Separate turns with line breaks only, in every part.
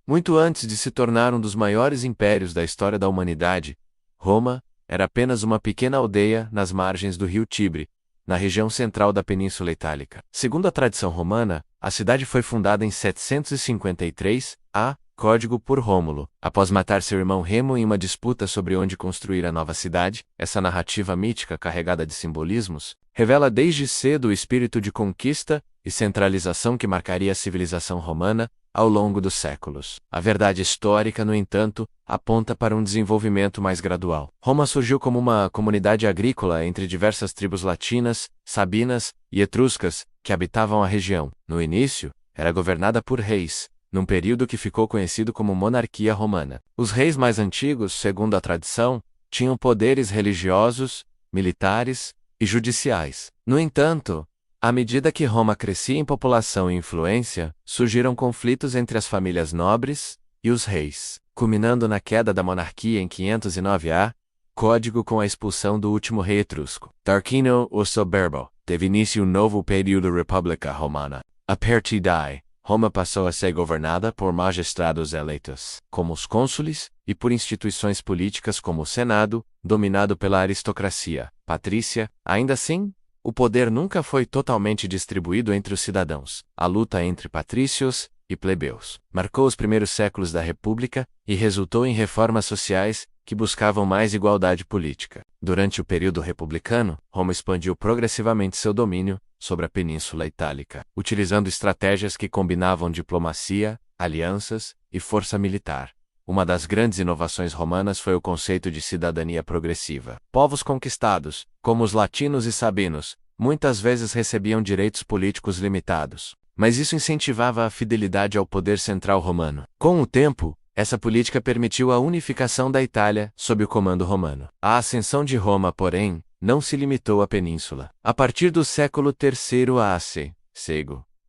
Muito antes de se tornar um dos maiores impérios da história da humanidade, Roma era apenas uma pequena aldeia nas margens do rio Tibre, na região central da Península Itálica. Segundo a tradição romana, a cidade foi fundada em 753 a. Código por Rômulo, após matar seu irmão Remo em uma disputa sobre onde construir a nova cidade. Essa narrativa mítica carregada de simbolismos revela desde cedo o espírito de conquista e centralização que marcaria a civilização romana ao longo dos séculos. A verdade histórica, no entanto, aponta para um desenvolvimento mais gradual. Roma surgiu como uma comunidade agrícola entre diversas tribos latinas, sabinas e etruscas que habitavam a região. No início, era governada por reis, num período que ficou conhecido como monarquia romana. Os reis mais antigos, segundo a tradição, tinham poderes religiosos, militares e judiciais. No entanto, à medida que Roma crescia em população e influência, surgiram conflitos entre as famílias nobres e os reis, culminando na queda da monarquia em 509 a. Código com a expulsão do último rei etrusco. Tarquínio o Soberbo. Teve início um novo período República Romana. A partir daí, Roma passou a ser governada por magistrados eleitos, como os cônsules, e por instituições políticas como o Senado, dominado pela aristocracia patrícia. Ainda assim, o poder nunca foi totalmente distribuído entre os cidadãos. A luta entre patrícios e plebeus marcou os primeiros séculos da República e resultou em reformas sociais que buscavam mais igualdade política. Durante o período republicano, Roma expandiu progressivamente seu domínio sobre a Península Itálica, utilizando estratégias que combinavam diplomacia, alianças e força militar. Uma das grandes inovações romanas foi o conceito de cidadania progressiva. Povos conquistados, como os latinos e sabinos, muitas vezes recebiam direitos políticos limitados, mas isso incentivava a fidelidade ao poder central romano. Com o tempo, essa política permitiu a unificação da Itália sob o comando romano. A ascensão de Roma, porém, não se limitou à península. A partir do século III a.C.,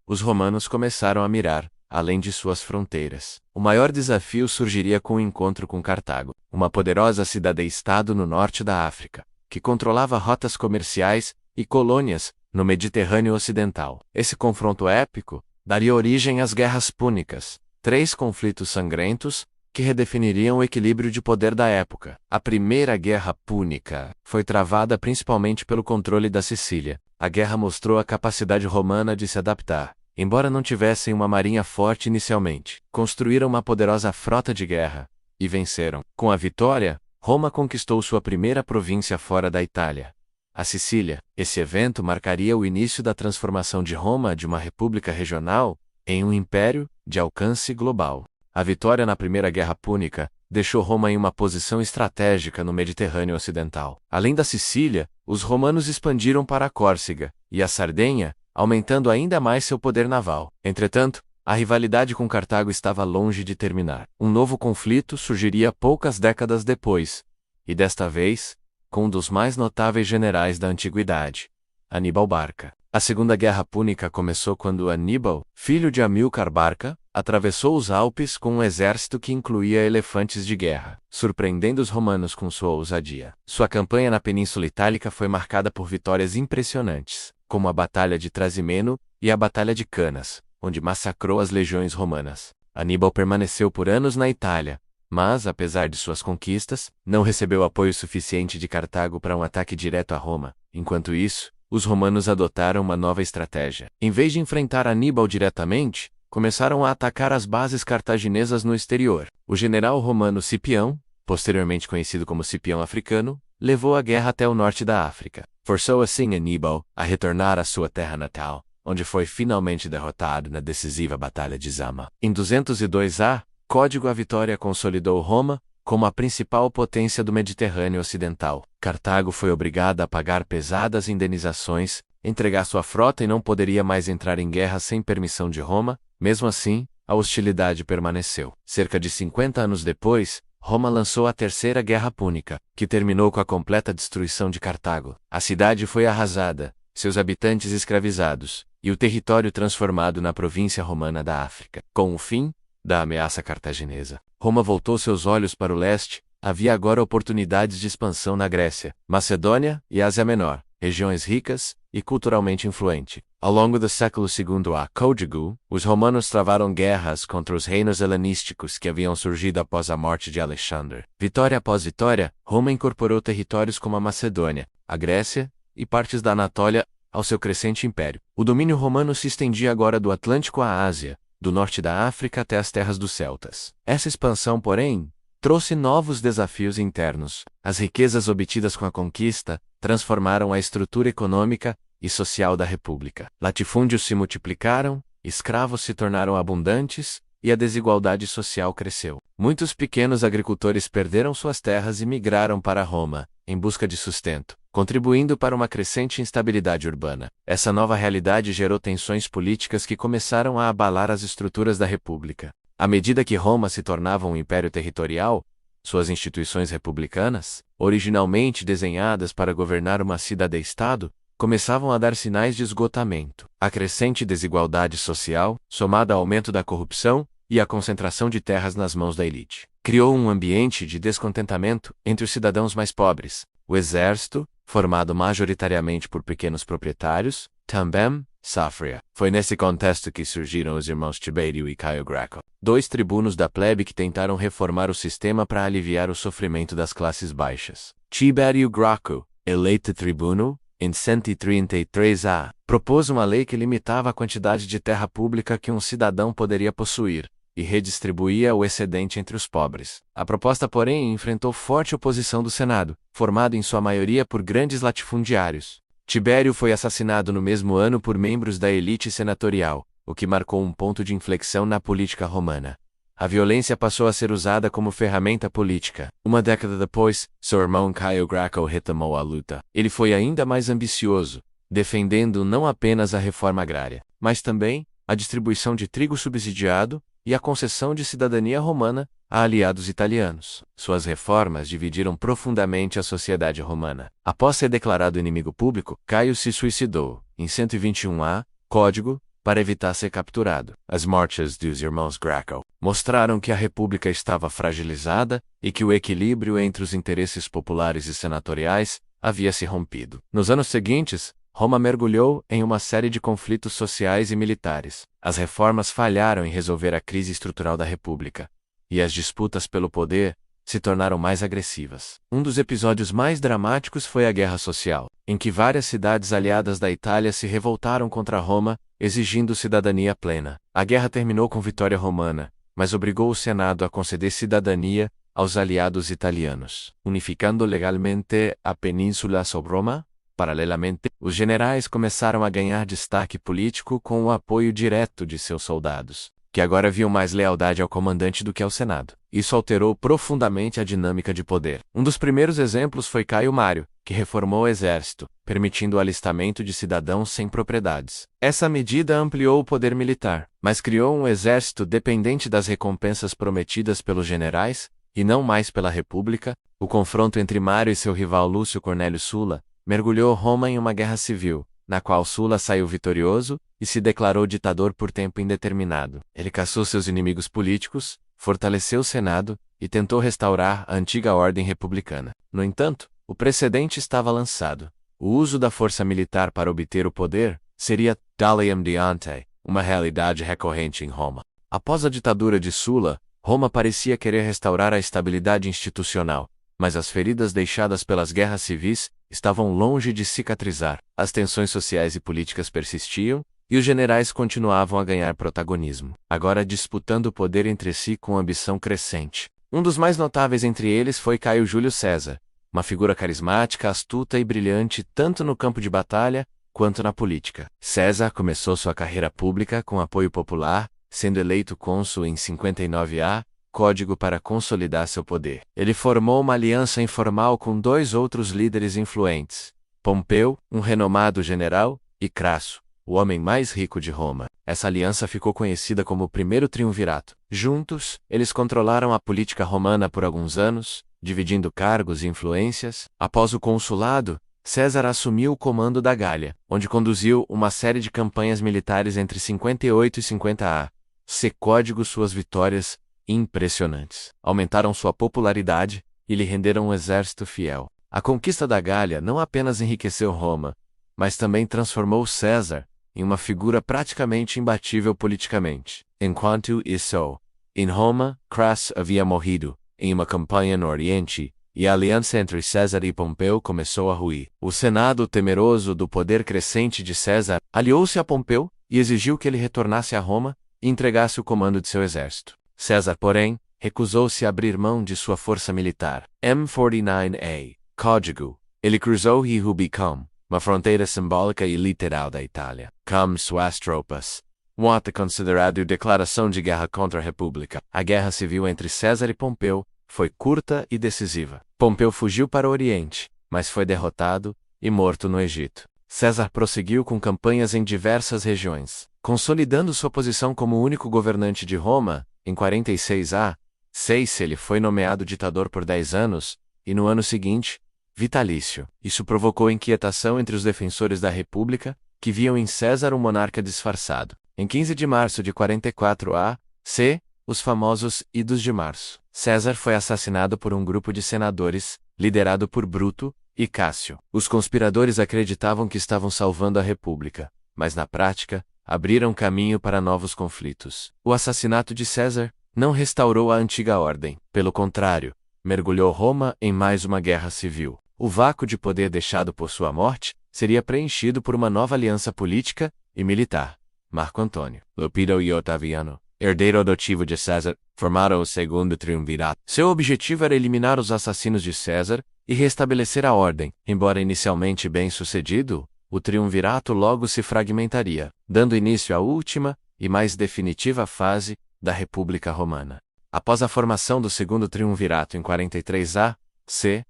os romanos começaram a mirar além de suas fronteiras. O maior desafio surgiria com o encontro com Cartago, uma poderosa cidade-estado no norte da África, que controlava rotas comerciais e colônias no Mediterrâneo Ocidental. Esse confronto épico daria origem às Guerras Púnicas, 3 conflitos sangrentos que redefiniriam o equilíbrio de poder da época. A Primeira Guerra Púnica foi travada principalmente pelo controle da Sicília. A guerra mostrou a capacidade romana de se adaptar. Embora não tivessem uma marinha forte inicialmente, construíram uma poderosa frota de guerra e venceram. Com a vitória, Roma conquistou sua primeira província fora da Itália, a Sicília. Esse evento marcaria o início da transformação de Roma de uma república regional em um império de alcance global. A vitória na Primeira Guerra Púnica deixou Roma em uma posição estratégica no Mediterrâneo Ocidental. Além da Sicília, os romanos expandiram para a Córcega e a Sardenha, aumentando ainda mais seu poder naval. Entretanto, a rivalidade com Cartago estava longe de terminar. Um novo conflito surgiria poucas décadas depois, e desta vez, com um dos mais notáveis generais da antiguidade, Aníbal Barca. A Segunda Guerra Púnica começou quando Aníbal, filho de Amílcar Barca, atravessou os Alpes com um exército que incluía elefantes de guerra, surpreendendo os romanos com sua ousadia. Sua campanha na Península Itálica foi marcada por vitórias impressionantes, como a Batalha de Trasimeno e a Batalha de Canas, onde massacrou as legiões romanas. Aníbal permaneceu por anos na Itália, mas, apesar de suas conquistas, não recebeu apoio suficiente de Cartago para um ataque direto a Roma. Enquanto isso, os romanos adotaram uma nova estratégia. Em vez de enfrentar Aníbal diretamente, começaram a atacar as bases cartaginesas no exterior. O general romano Cipião, posteriormente conhecido como Cipião Africano, levou a guerra até o norte da África. Forçou assim Aníbal a retornar à sua terra natal, onde foi finalmente derrotado na decisiva Batalha de Zama. Em 202 a. Código, a vitória consolidou Roma como a principal potência do Mediterrâneo Ocidental. Cartago foi obrigada a pagar pesadas indenizações, entregar sua frota e não poderia mais entrar em guerra sem permissão de Roma. Mesmo assim, a hostilidade permaneceu. Cerca de 50 anos depois, Roma lançou a Terceira Guerra Púnica, que terminou com a completa destruição de Cartago. A cidade foi arrasada, seus habitantes escravizados, e o território transformado na província romana da África. Com o fim da ameaça cartaginesa, Roma voltou seus olhos para o leste. Havia agora oportunidades de expansão na Grécia, Macedônia e Ásia Menor, regiões ricas e culturalmente influentes. Ao longo do século II a Código, os romanos travaram guerras contra os reinos helenísticos que haviam surgido após a morte de Alexandre. Vitória após vitória, Roma incorporou territórios como a Macedônia, a Grécia e partes da Anatólia ao seu crescente império. O domínio romano se estendia agora do Atlântico à Ásia, do norte da África até as terras dos celtas. Essa expansão, porém, trouxe novos desafios internos. As riquezas obtidas com a conquista transformaram a estrutura econômica e social da República. Latifúndios se multiplicaram, escravos se tornaram abundantes e a desigualdade social cresceu. Muitos pequenos agricultores perderam suas terras e migraram para Roma, em busca de sustento, contribuindo para uma crescente instabilidade urbana. Essa nova realidade gerou tensões políticas que começaram a abalar as estruturas da República. À medida que Roma se tornava um império territorial, suas instituições republicanas, originalmente desenhadas para governar uma cidade-estado, começavam a dar sinais de esgotamento. A crescente desigualdade social, somada ao aumento da corrupção e à concentração de terras nas mãos da elite, criou um ambiente de descontentamento entre os cidadãos mais pobres. O exército, formado majoritariamente por pequenos proprietários, também sofria. Foi nesse contexto que surgiram os irmãos Tibério e Caio Graco, dois tribunos da plebe que tentaram reformar o sistema para aliviar o sofrimento das classes baixas. Tibério Graco, eleito tribuno, em 133 a, propôs uma lei que limitava a quantidade de terra pública que um cidadão poderia possuir, e redistribuía o excedente entre os pobres. A proposta, porém, enfrentou forte oposição do Senado, formado em sua maioria por grandes latifundiários. Tibério foi assassinado no mesmo ano por membros da elite senatorial, o que marcou um ponto de inflexão na política romana. A violência passou a ser usada como ferramenta política. Uma década depois, seu irmão Caio Graco retomou a luta. Ele foi ainda mais ambicioso, defendendo não apenas a reforma agrária, mas também a distribuição de trigo subsidiado e a concessão de cidadania romana a aliados italianos. Suas reformas dividiram profundamente a sociedade romana. Após ser declarado inimigo público, Caio se suicidou, em 121 a, Código, para evitar ser capturado. As mortes dos irmãos Graco mostraram que a República estava fragilizada e que o equilíbrio entre os interesses populares e senatoriais havia se rompido. Nos anos seguintes, Roma mergulhou em uma série de conflitos sociais e militares. As reformas falharam em resolver a crise estrutural da República, e as disputas pelo poder se tornaram mais agressivas. Um dos episódios mais dramáticos foi a Guerra Social, em que várias cidades aliadas da Itália se revoltaram contra Roma, exigindo cidadania plena. A guerra terminou com vitória romana, mas obrigou o Senado a conceder cidadania aos aliados italianos, unificando legalmente a península sobre Roma. Paralelamente, os generais começaram a ganhar destaque político com o apoio direto de seus soldados, que agora viam mais lealdade ao comandante do que ao Senado. Isso alterou profundamente a dinâmica de poder. Um dos primeiros exemplos foi Caio Mário, que reformou o exército, permitindo o alistamento de cidadãos sem propriedades. Essa medida ampliou o poder militar, mas criou um exército dependente das recompensas prometidas pelos generais, e não mais pela República. O confronto entre Mário e seu rival Lúcio Cornélio Sulla mergulhou Roma em uma guerra civil, na qual Sulla saiu vitorioso e se declarou ditador por tempo indeterminado. Ele caçou seus inimigos políticos, fortaleceu o Senado e tentou restaurar a antiga ordem republicana. No entanto, o precedente estava lançado. O uso da força militar para obter o poder seria, dalium diante, uma realidade recorrente em Roma. Após a ditadura de Sulla, Roma parecia querer restaurar a estabilidade institucional, mas as feridas deixadas pelas guerras civis estavam longe de cicatrizar. As tensões sociais e políticas persistiam, e os generais continuavam a ganhar protagonismo, agora disputando o poder entre si com ambição crescente. Um dos mais notáveis entre eles foi Caio Júlio César, uma figura carismática, astuta e brilhante tanto no campo de batalha quanto na política. César começou sua carreira pública com apoio popular, sendo eleito cônsul em 59 a, Código para consolidar seu poder. Ele formou uma aliança informal com dois outros líderes influentes, Pompeu, um renomado general, e Crasso, o homem mais rico de Roma. Essa aliança ficou conhecida como o Primeiro Triunvirato. Juntos, eles controlaram a política romana por alguns anos, dividindo cargos e influências. Após o consulado, César assumiu o comando da Gália, onde conduziu uma série de campanhas militares entre 58 e 50 a. C. Código. Suas vitórias impressionantes aumentaram sua popularidade e lhe renderam um exército fiel. A conquista da Gália não apenas enriqueceu Roma, mas também transformou César em uma figura praticamente imbatível politicamente. Enquanto isso, em Roma, Crasso havia morrido, em uma campanha no Oriente, e a aliança entre César e Pompeu começou a ruir. O Senado, temeroso do poder crescente de César, aliou-se a Pompeu e exigiu que ele retornasse a Roma e entregasse o comando de seu exército. César, porém, recusou-se a abrir mão de sua força militar. M49A. Código. Ele cruzou o Rubicão, uma fronteira simbólica e literal da Itália. Com suas tropas. Um ato considerado declaração de guerra contra a República. A guerra civil entre César e Pompeu foi curta e decisiva. Pompeu fugiu para o Oriente, mas foi derrotado e morto no Egito. César prosseguiu com campanhas em diversas regiões, consolidando sua posição como único governante de Roma. Em 46 a.C., ele foi nomeado ditador por 10 anos, e no ano seguinte, vitalício. Isso provocou inquietação entre os defensores da República, que viam em César um monarca disfarçado. Em 15 de março de 44 a.C., os famosos Idos de Março, César foi assassinado por um grupo de senadores, liderado por Bruto e Cássio. Os conspiradores acreditavam que estavam salvando a República, mas na prática, abriram caminho para novos conflitos. O assassinato de César não restaurou a antiga ordem, pelo contrário, mergulhou Roma em mais uma guerra civil. O vácuo de poder deixado por sua morte seria preenchido por uma nova aliança política e militar. Marco Antônio, Lupido e Otaviano, herdeiro adotivo de César, formaram o segundo triunvirato. Seu objetivo era eliminar os assassinos de César e restabelecer a ordem. Embora inicialmente bem-sucedido, o triunvirato logo se fragmentaria, dando início à última e mais definitiva fase da República Romana. Após a formação do segundo triunvirato em 43 a.C.,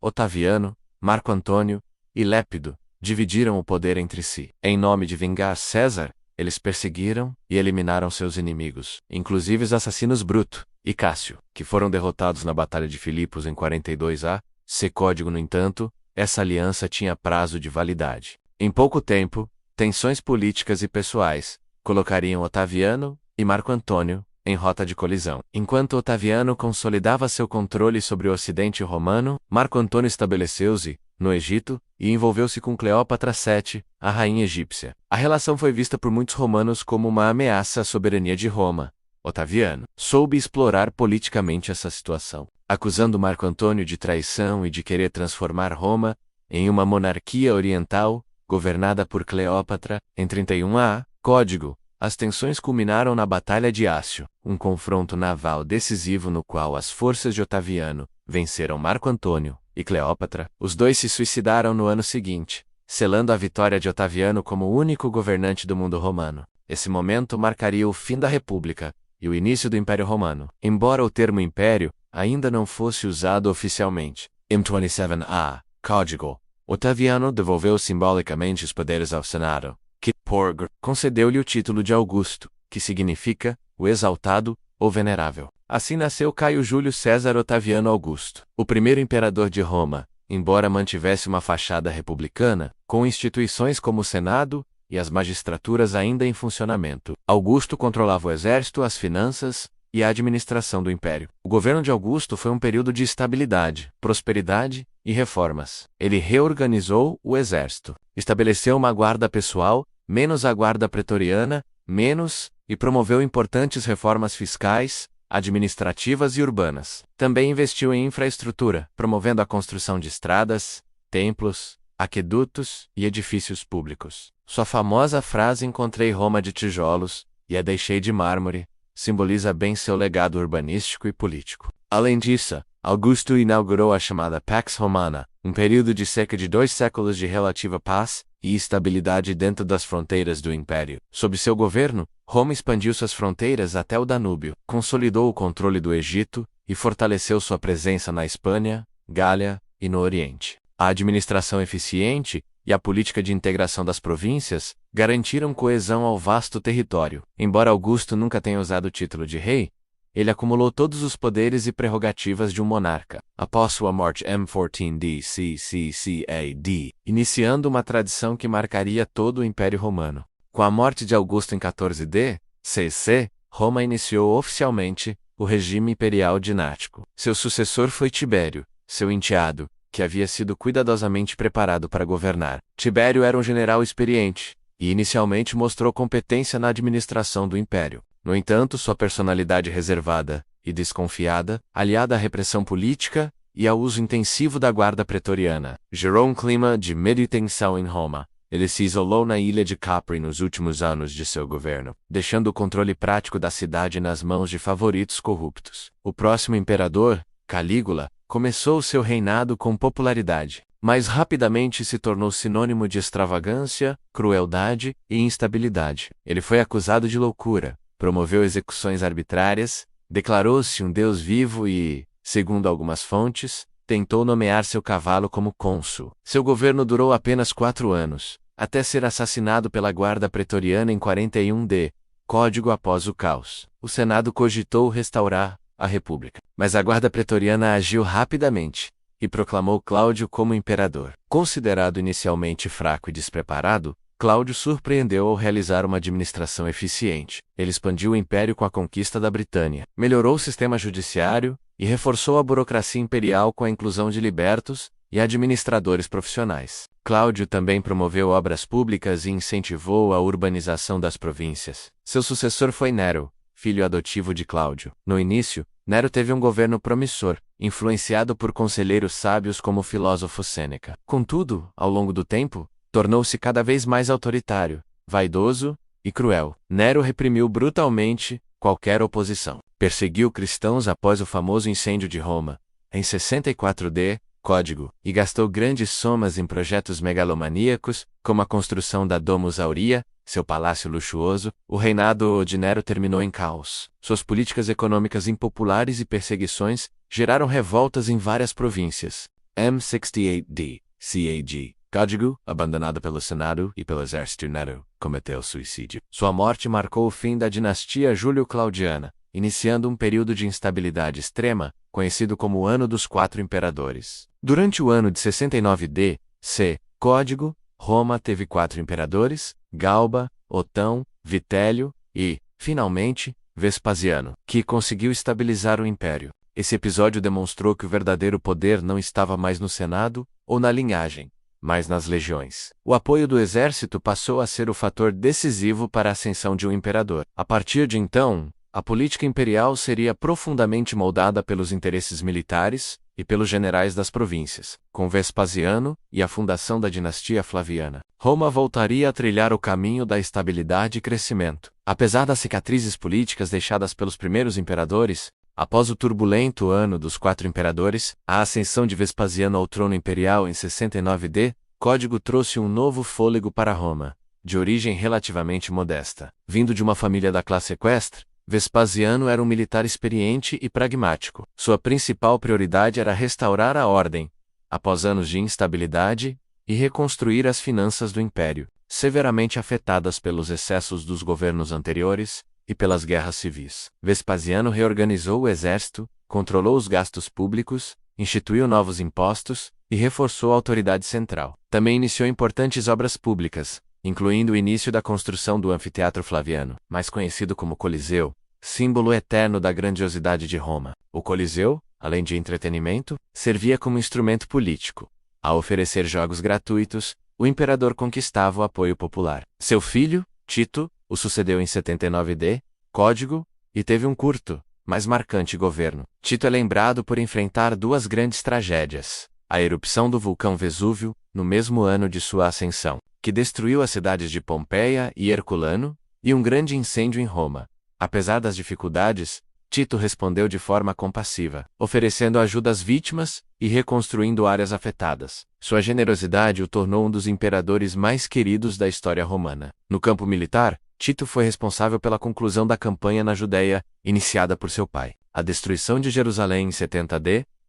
Otaviano, Marco Antônio e Lépido dividiram o poder entre si. Em nome de vingar César, eles perseguiram e eliminaram seus inimigos, inclusive os assassinos Bruto e Cássio, que foram derrotados na Batalha de Filipos em 42 a.C. Código, no entanto, essa aliança tinha prazo de validade. Em pouco tempo, tensões políticas e pessoais colocariam Otaviano e Marco Antônio em rota de colisão. Enquanto Otaviano consolidava seu controle sobre o Ocidente romano, Marco Antônio estabeleceu-se no Egito e envolveu-se com Cleópatra VII, a rainha egípcia. A relação foi vista por muitos romanos como uma ameaça à soberania de Roma. Otaviano soube explorar politicamente essa situação, acusando Marco Antônio de traição e de querer transformar Roma em uma monarquia oriental, governada por Cleópatra. Em 31 a. Código, as tensões culminaram na Batalha de Ácio, um confronto naval decisivo no qual as forças de Otaviano venceram Marco Antônio e Cleópatra. Os dois se suicidaram no ano seguinte, selando a vitória de Otaviano como o único governante do mundo romano. Esse momento marcaria o fim da República e o início do Império Romano, embora o termo Império ainda não fosse usado oficialmente. Em 27 a. Código, Otaviano devolveu simbolicamente os poderes ao Senado, que, concedeu-lhe o título de Augusto, que significa o exaltado ou venerável. Assim nasceu Caio Júlio César Otaviano Augusto, o primeiro imperador de Roma, embora mantivesse uma fachada republicana, com instituições como o Senado e as magistraturas ainda em funcionamento. Augusto controlava o exército, as finanças e a administração do império. O governo de Augusto foi um período de estabilidade, prosperidade e reformas. Ele reorganizou o exército, estabeleceu uma guarda pessoal, menos a guarda pretoriana, e promoveu importantes reformas fiscais, administrativas e urbanas. Também investiu em infraestrutura, promovendo a construção de estradas, templos, aquedutos e edifícios públicos. Sua famosa frase "Encontrei Roma de tijolos e a deixei de mármore" simboliza bem seu legado urbanístico e político. Além disso, Augusto inaugurou a chamada Pax Romana, um período de cerca de 2 séculos de relativa paz e estabilidade dentro das fronteiras do Império. Sob seu governo, Roma expandiu suas fronteiras até o Danúbio, consolidou o controle do Egito e fortaleceu sua presença na Espanha, Gália e no Oriente. A administração eficiente e a política de integração das províncias garantiram coesão ao vasto território. Embora Augusto nunca tenha usado o título de rei, ele acumulou todos os poderes e prerrogativas de um monarca. Após sua morte M14 DCCCAD, iniciando uma tradição que marcaria todo o Império Romano. Com a morte de Augusto em 14 D.C., Roma iniciou oficialmente o regime imperial dinástico. Seu sucessor foi Tibério, seu enteado, que havia sido cuidadosamente preparado para governar. Tibério era um general experiente, e inicialmente mostrou competência na administração do império. No entanto, sua personalidade reservada e desconfiada, aliada à repressão política e ao uso intensivo da guarda pretoriana, gerou um clima de medo e tensão em Roma. Ele se isolou na ilha de Capri nos últimos anos de seu governo, deixando o controle prático da cidade nas mãos de favoritos corruptos. O próximo imperador, Calígula, começou seu reinado com popularidade, mas rapidamente se tornou sinônimo de extravagância, crueldade e instabilidade. Ele foi acusado de loucura, promoveu execuções arbitrárias, declarou-se um deus vivo e, segundo algumas fontes, tentou nomear seu cavalo como cônsul. Seu governo durou apenas 4 anos, até ser assassinado pela guarda pretoriana em 41 Código após o caos. O Senado cogitou restaurar a República, mas a guarda pretoriana agiu rapidamente e proclamou Cláudio como imperador. Considerado inicialmente fraco e despreparado, Cláudio surpreendeu ao realizar uma administração eficiente. Ele expandiu o império com a conquista da Britânia, melhorou o sistema judiciário e reforçou a burocracia imperial com a inclusão de libertos e administradores profissionais. Cláudio também promoveu obras públicas e incentivou a urbanização das províncias. Seu sucessor foi Nero, filho adotivo de Cláudio. No início, Nero teve um governo promissor, influenciado por conselheiros sábios como o filósofo Sêneca. Contudo, ao longo do tempo, tornou-se cada vez mais autoritário, vaidoso e cruel. Nero reprimiu brutalmente qualquer oposição. Perseguiu cristãos após o famoso incêndio de Roma, em 64 Código, e gastou grandes somas em projetos megalomaníacos, como a construção da Domus Aurea, seu palácio luxuoso. O reinado de Nero terminou em caos. Suas políticas econômicas impopulares e perseguições geraram revoltas em várias províncias. M68 CAG. Código, abandonado pelo Senado e pelo exército, Nero cometeu suicídio. Sua morte marcou o fim da dinastia Júlio-Claudiana, iniciando um período de instabilidade extrema, conhecido como o Ano dos Quatro Imperadores. Durante o ano de 69 C. Código, Roma teve 4 imperadores: Galba, Otão, Vitélio e, finalmente, Vespasiano, que conseguiu estabilizar o império. Esse episódio demonstrou que o verdadeiro poder não estava mais no Senado ou na linhagem, mas nas legiões. O apoio do exército passou a ser o fator decisivo para a ascensão de um imperador. A partir de então, a política imperial seria profundamente moldada pelos interesses militares e pelos generais das províncias. Com Vespasiano e a fundação da dinastia Flaviana, Roma voltaria a trilhar o caminho da estabilidade e crescimento. Apesar das cicatrizes políticas deixadas pelos primeiros imperadores, após o turbulento Ano dos Quatro Imperadores, a ascensão de Vespasiano ao trono imperial em 69 Código trouxe um novo fôlego para Roma, de origem relativamente modesta. Vindo de uma família da classe equestre, Vespasiano era um militar experiente e pragmático. Sua principal prioridade era restaurar a ordem, após anos de instabilidade, e reconstruir as finanças do império, severamente afetadas pelos excessos dos governos anteriores e pelas guerras civis. Vespasiano reorganizou o exército, controlou os gastos públicos, instituiu novos impostos e reforçou a autoridade central. Também iniciou importantes obras públicas, incluindo o início da construção do Anfiteatro Flaviano, mais conhecido como Coliseu, símbolo eterno da grandiosidade de Roma. O Coliseu, além de entretenimento, servia como instrumento político. Ao oferecer jogos gratuitos, o imperador conquistava o apoio popular. Seu filho, Tito, o sucedeu em 79 Código, e teve um curto, mas marcante governo. Tito é lembrado por enfrentar 2 grandes tragédias: a erupção do vulcão Vesúvio, no mesmo ano de sua ascensão, que destruiu as cidades de Pompeia e Herculano, e um grande incêndio em Roma. Apesar das dificuldades, Tito respondeu de forma compassiva, oferecendo ajuda às vítimas e reconstruindo áreas afetadas. Sua generosidade o tornou um dos imperadores mais queridos da história romana. No campo militar, Tito foi responsável pela conclusão da campanha na Judéia, iniciada por seu pai, a destruição de Jerusalém em 70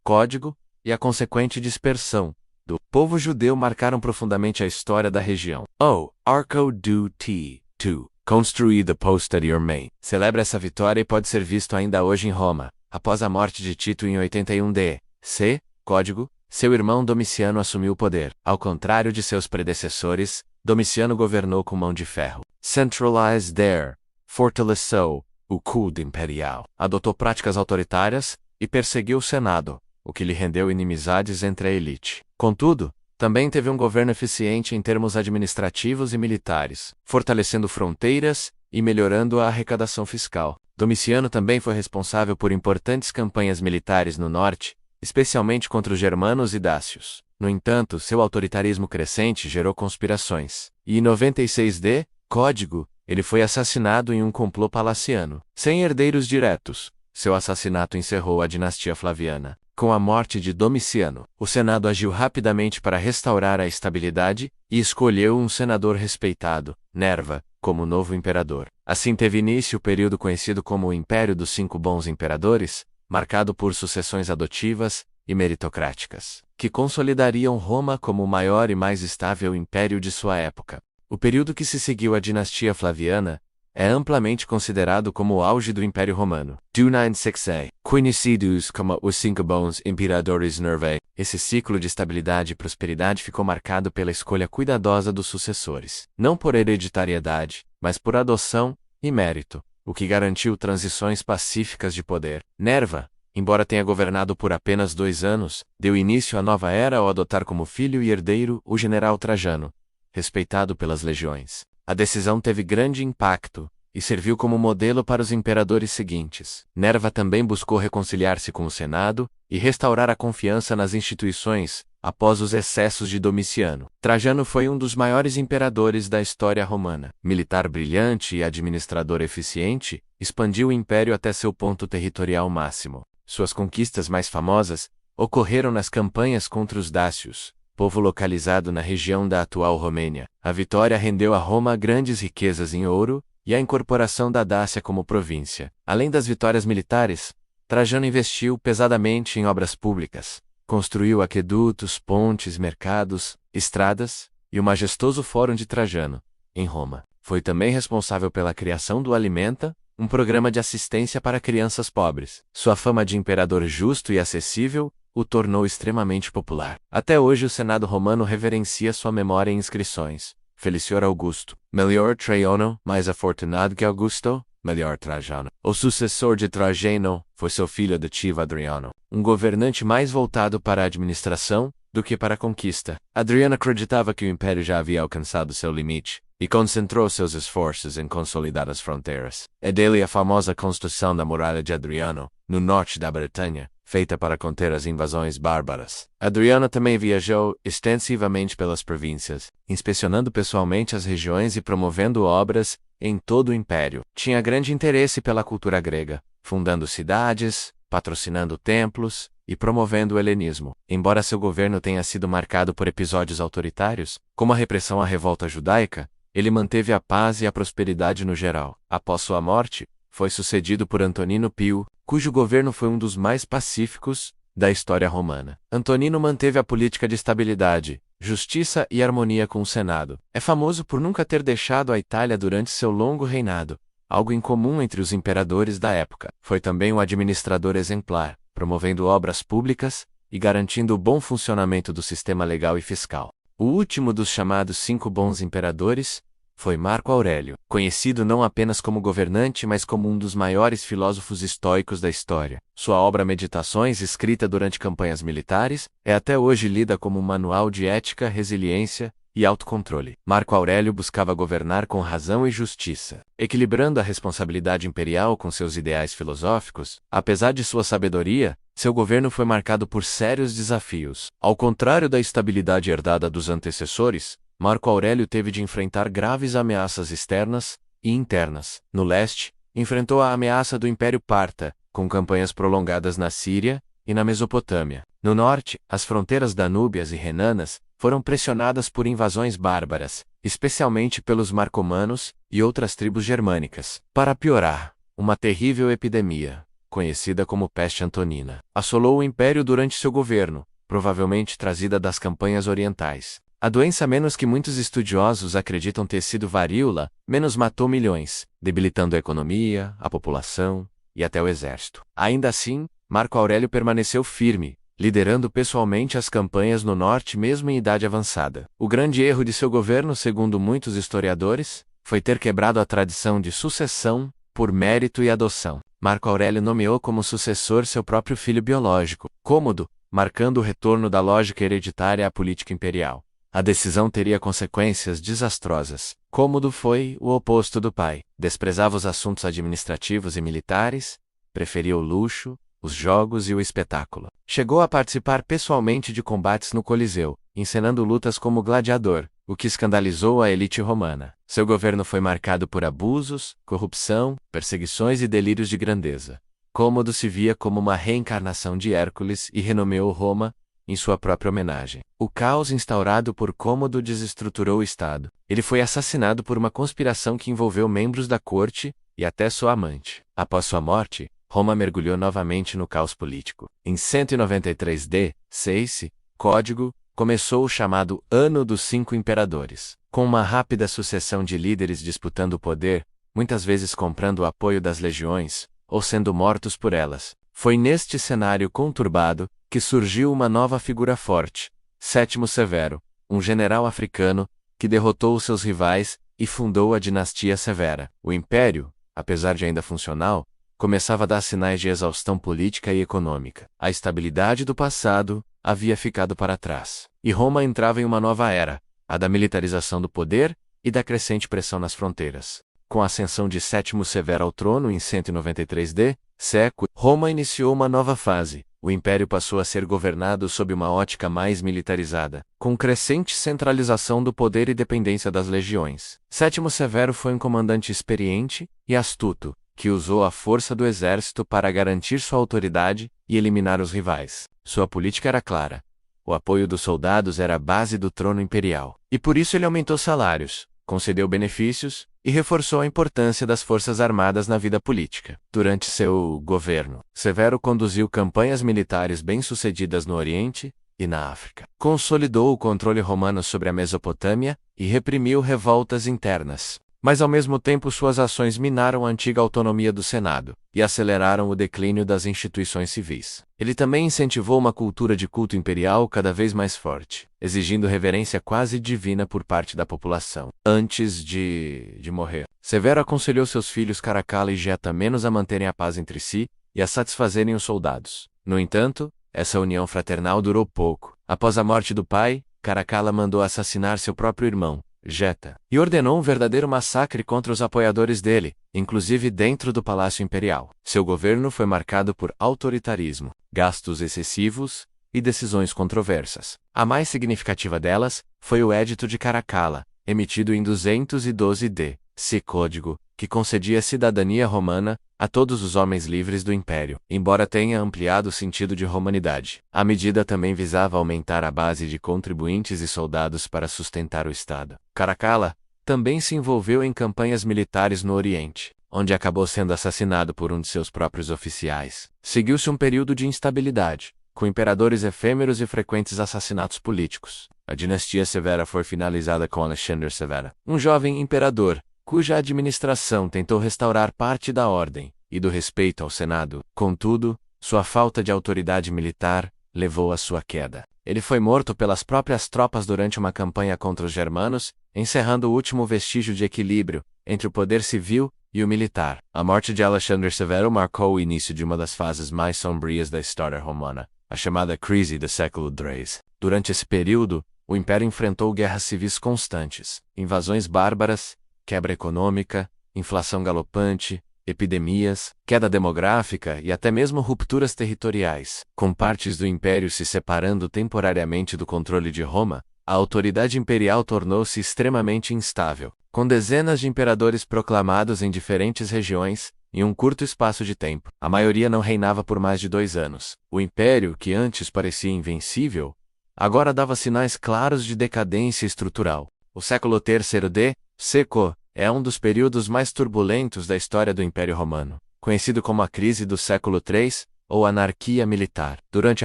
Código, e a consequente dispersão do povo judeu marcaram profundamente a história da região. O Arco do T2, construído posterior Main, celebra essa vitória e pode ser visto ainda hoje em Roma. Após a morte de Tito em 81 C. Código, seu irmão Domiciano assumiu o poder. Ao contrário de seus predecessores, Domiciano governou com mão de ferro. Centralized there, fortaleceu o culto imperial, adotou práticas autoritárias e perseguiu o Senado, o que lhe rendeu inimizades entre a elite. Contudo, Também teve um governo eficiente em termos administrativos e militares, fortalecendo fronteiras e melhorando a arrecadação fiscal. Domiciano também foi responsável por importantes campanhas militares no norte, especialmente contra os germanos e dácios. No entanto, seu autoritarismo crescente gerou conspirações. E em 96 Código, ele foi assassinado em um complô palaciano. Sem herdeiros diretos, seu assassinato encerrou a dinastia Flaviana. Com a morte de Domiciano, o Senado agiu rapidamente para restaurar a estabilidade e escolheu um senador respeitado, Nerva, como novo imperador. Assim teve início o período conhecido como o Império dos Cinco Bons Imperadores, marcado por sucessões adotivas e meritocráticas, que consolidariam Roma como o maior e mais estável império de sua época. O período que se seguiu à dinastia Flaviana é amplamente considerado como o auge do Império Romano. 296, conhecidos como os Cinco Bons Imperadores Nervae. Esse ciclo de estabilidade e prosperidade ficou marcado pela escolha cuidadosa dos sucessores, não por hereditariedade, mas por adoção e mérito, o que garantiu transições pacíficas de poder. Nerva, embora tenha governado por apenas 2 anos, deu início à nova era ao adotar como filho e herdeiro o general Trajano, respeitado pelas legiões. A decisão teve grande impacto e serviu como modelo para os imperadores seguintes. Nerva também buscou reconciliar-se com o Senado e restaurar a confiança nas instituições após os excessos de Domiciano. Trajano foi um dos maiores imperadores da história romana. Militar brilhante e administrador eficiente, expandiu o império até seu ponto territorial máximo. Suas conquistas mais famosas ocorreram nas campanhas contra os dácios, povo localizado na região da atual Romênia. A vitória rendeu a Roma grandes riquezas em ouro e a incorporação da Dácia como província. Além das vitórias militares, Trajano investiu pesadamente em obras públicas. Construiu aquedutos, pontes, mercados, estradas e o majestoso Fórum de Trajano, em Roma. Foi também responsável pela criação do Alimenta, um programa de assistência para crianças pobres. Sua fama de imperador justo e acessível o tornou extremamente popular. Até hoje o Senado romano reverencia sua memória em inscrições. Felicior Augusto, melhor Traiano, mais afortunado que Augusto, melhor Trajano. O sucessor de Trajano foi seu filho adotivo Adriano, um governante mais voltado para a administração do que para a conquista. Adriano acreditava que o império já havia alcançado seu limite e concentrou seus esforços em consolidar as fronteiras. É dele a famosa construção da Muralha de Adriano, no norte da Bretanha, feita para conter as invasões bárbaras. Adriano também viajou extensivamente pelas províncias, inspecionando pessoalmente as regiões e promovendo obras em todo o império. Tinha grande interesse pela cultura grega, fundando cidades, patrocinando templos e promovendo o helenismo. Embora seu governo tenha sido marcado por episódios autoritários, como a repressão à revolta judaica, ele manteve a paz e a prosperidade no geral. Após sua morte, foi sucedido por Antonino Pio, cujo governo foi um dos mais pacíficos da história romana. Antonino manteve a política de estabilidade, justiça e harmonia com o Senado. É famoso por nunca ter deixado a Itália durante seu longo reinado, algo incomum entre os imperadores da época. Foi também um administrador exemplar, promovendo obras públicas e garantindo o bom funcionamento do sistema legal e fiscal. O último dos chamados Cinco Bons Imperadores foi Marco Aurélio, conhecido não apenas como governante mas como um dos maiores filósofos estoicos da história. Sua obra Meditações, escrita durante campanhas militares, é até hoje lida como um manual de ética, resiliência e autocontrole. Marco Aurélio buscava governar com razão e justiça, equilibrando a responsabilidade imperial com seus ideais filosóficos. Apesar de sua sabedoria, seu governo foi marcado por sérios desafios. Ao contrário da estabilidade herdada dos antecessores, Marco Aurélio teve de enfrentar graves ameaças externas e internas. No leste, enfrentou a ameaça do Império Parta, com campanhas prolongadas na Síria e na Mesopotâmia. No norte, as fronteiras danúbias e renanas foram pressionadas por invasões bárbaras, especialmente pelos marcomanos e outras tribos germânicas. Para piorar, uma terrível epidemia, conhecida como peste antonina, assolou o império durante seu governo, provavelmente trazida das campanhas orientais. A doença, menos que muitos estudiosos acreditam ter sido varíola, menos matou milhões, debilitando a economia, a população e até o exército. Ainda assim, Marco Aurélio permaneceu firme, liderando pessoalmente as campanhas no norte mesmo em idade avançada. O grande erro de seu governo, segundo muitos historiadores, foi ter quebrado a tradição de sucessão por mérito e adoção. Marco Aurélio nomeou como sucessor seu próprio filho biológico, Cômodo, marcando o retorno da lógica hereditária à política imperial. A decisão teria consequências desastrosas. Cômodo foi o oposto do pai. Desprezava os assuntos administrativos e militares, preferia o luxo, os jogos e o espetáculo. Chegou a participar pessoalmente de combates no Coliseu, encenando lutas como gladiador, o que escandalizou a elite romana. Seu governo foi marcado por abusos, corrupção, perseguições e delírios de grandeza. Cômodo se via como uma reencarnação de Hércules e renomeou Roma em sua própria homenagem. O caos instaurado por Cômodo desestruturou o Estado. Ele foi assassinado por uma conspiração que envolveu membros da corte e até sua amante. Após sua morte, Roma mergulhou novamente no caos político. Em 193 d.C., Código, começou o chamado Ano dos Cinco Imperadores. Com uma rápida sucessão de líderes disputando o poder, muitas vezes comprando o apoio das legiões, ou sendo mortos por elas. Foi neste cenário conturbado que surgiu uma nova figura forte, Sétimo Severo, um general africano que derrotou os seus rivais e fundou a dinastia Severa. O império, apesar de ainda funcional, começava a dar sinais de exaustão política e econômica. A estabilidade do passado havia ficado para trás. E Roma entrava em uma nova era, a da militarização do poder e da crescente pressão nas fronteiras. Com a ascensão de Sétimo Severo ao trono em 193 d.C., Roma iniciou uma nova fase. O império passou a ser governado sob uma ótica mais militarizada, com crescente centralização do poder e dependência das legiões. Sétimo Severo foi um comandante experiente e astuto, que usou a força do exército para garantir sua autoridade e eliminar os rivais. Sua política era clara. O apoio dos soldados era a base do trono imperial. E por isso ele aumentou salários, concedeu benefícios e reforçou a importância das forças armadas na vida política. Durante seu governo, Severo conduziu campanhas militares bem-sucedidas no Oriente e na África. Consolidou o controle romano sobre a Mesopotâmia e reprimiu revoltas internas. Mas ao mesmo tempo suas ações minaram a antiga autonomia do Senado e aceleraram o declínio das instituições civis. Ele também incentivou uma cultura de culto imperial cada vez mais forte, exigindo reverência quase divina por parte da população. Antes de morrer, Severo aconselhou seus filhos Caracalla e Geta menos a manterem a paz entre si e a satisfazerem os soldados. No entanto, essa união fraternal durou pouco. Após a morte do pai, Caracalla mandou assassinar seu próprio irmão, Geta, e ordenou um verdadeiro massacre contra os apoiadores dele, inclusive dentro do Palácio Imperial. Seu governo foi marcado por autoritarismo, gastos excessivos e decisões controversas. A mais significativa delas foi o Edito de Caracalla, emitido em 212 d.C. Código, que concedia cidadania romana a todos os homens livres do Império, embora tenha ampliado o sentido de romanidade. A medida também visava aumentar a base de contribuintes e soldados para sustentar o Estado. Caracalla também se envolveu em campanhas militares no Oriente, onde acabou sendo assassinado por um de seus próprios oficiais. Seguiu-se um período de instabilidade, com imperadores efêmeros e frequentes assassinatos políticos. A dinastia Severa foi finalizada com Alexandre Severo, um jovem imperador, cuja administração tentou restaurar parte da ordem e do respeito ao Senado. Contudo, sua falta de autoridade militar levou à sua queda. Ele foi morto pelas próprias tropas durante uma campanha contra os germanos, encerrando o último vestígio de equilíbrio entre o poder civil e o militar. A morte de Alexandre Severo marcou o início de uma das fases mais sombrias da história romana, a chamada crise do século III. Durante esse período, o Império enfrentou guerras civis constantes, invasões bárbaras, quebra econômica, inflação galopante, epidemias, queda demográfica e até mesmo rupturas territoriais. Com partes do império se separando temporariamente do controle de Roma, a autoridade imperial tornou-se extremamente instável, com dezenas de imperadores proclamados em diferentes regiões, em um curto espaço de tempo. A maioria não reinava por mais de 2 anos. O império, que antes parecia invencível, agora dava sinais claros de decadência estrutural. O século III d.C. é um dos períodos mais turbulentos da história do Império Romano, conhecido como a crise do século III, ou anarquia militar. Durante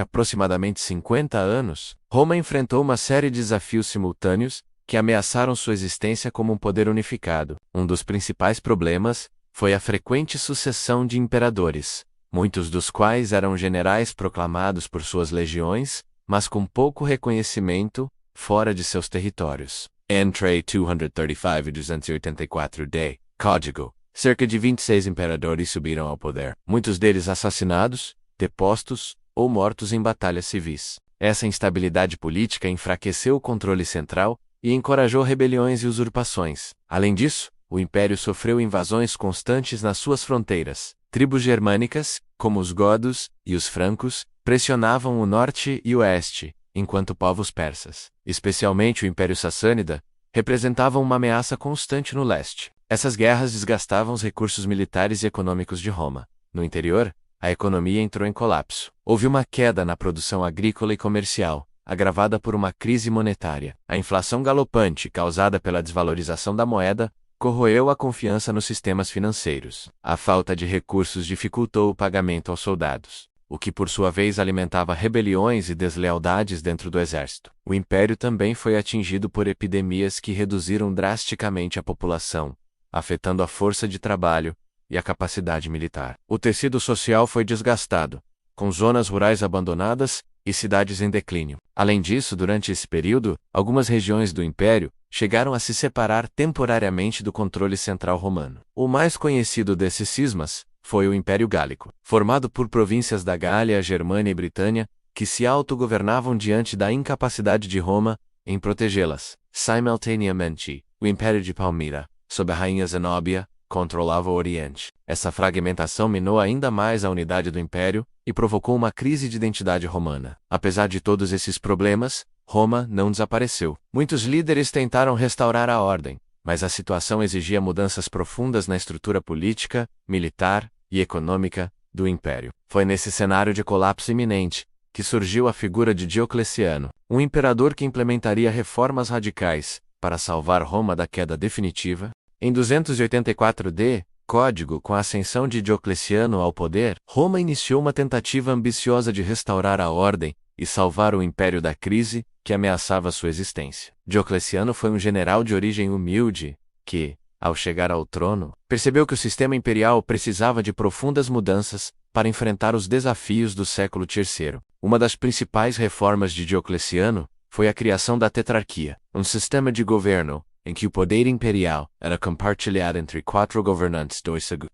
aproximadamente 50 anos, Roma enfrentou uma série de desafios simultâneos que ameaçaram sua existência como um poder unificado. Um dos principais problemas foi a frequente sucessão de imperadores, muitos dos quais eram generais proclamados por suas legiões, mas com pouco reconhecimento fora de seus territórios. Entre 235 e 284 d. Código, cerca de 26 imperadores subiram ao poder, muitos deles assassinados, depostos ou mortos em batalhas civis. Essa instabilidade política enfraqueceu o controle central e encorajou rebeliões e usurpações. Além disso, o império sofreu invasões constantes nas suas fronteiras. Tribos germânicas, como os godos e os francos, pressionavam o norte e o oeste, enquanto povos persas, especialmente o Império Sassânida, representavam uma ameaça constante no leste. Essas guerras desgastavam os recursos militares e econômicos de Roma. No interior, a economia entrou em colapso. Houve uma queda na produção agrícola e comercial, agravada por uma crise monetária. A inflação galopante causada pela desvalorização da moeda corroeu a confiança nos sistemas financeiros. A falta de recursos dificultou o pagamento aos soldados, o que por sua vez alimentava rebeliões e deslealdades dentro do exército. O império também foi atingido por epidemias que reduziram drasticamente a população, afetando a força de trabalho e a capacidade militar. O tecido social foi desgastado, com zonas rurais abandonadas e cidades em declínio. Além disso, durante esse período, algumas regiões do império chegaram a se separar temporariamente do controle central romano. O mais conhecido desses cismas foi o Império Gálico, formado por províncias da Gália, Germânia e Britânia, que se autogovernavam diante da incapacidade de Roma em protegê-las. Simultaneamente, o Império de Palmira, sob a rainha Zenóbia, controlava o Oriente. Essa fragmentação minou ainda mais a unidade do império e provocou uma crise de identidade romana. Apesar de todos esses problemas, Roma não desapareceu. Muitos líderes tentaram restaurar a ordem, mas a situação exigia mudanças profundas na estrutura política, militar e econômica do império. Foi nesse cenário de colapso iminente que surgiu a figura de Diocleciano, um imperador que implementaria reformas radicais para salvar Roma da queda definitiva. Em 284 d. Código, com a ascensão de Diocleciano ao poder, Roma iniciou uma tentativa ambiciosa de restaurar a ordem e salvar o império da crise que ameaçava sua existência. Diocleciano foi um general de origem humilde que, ao chegar ao trono, percebeu que o sistema imperial precisava de profundas mudanças para enfrentar os desafios do século III. Uma das principais reformas de Diocleciano foi a criação da tetrarquia, um sistema de governo em que o poder imperial era compartilhado entre 4 governantes,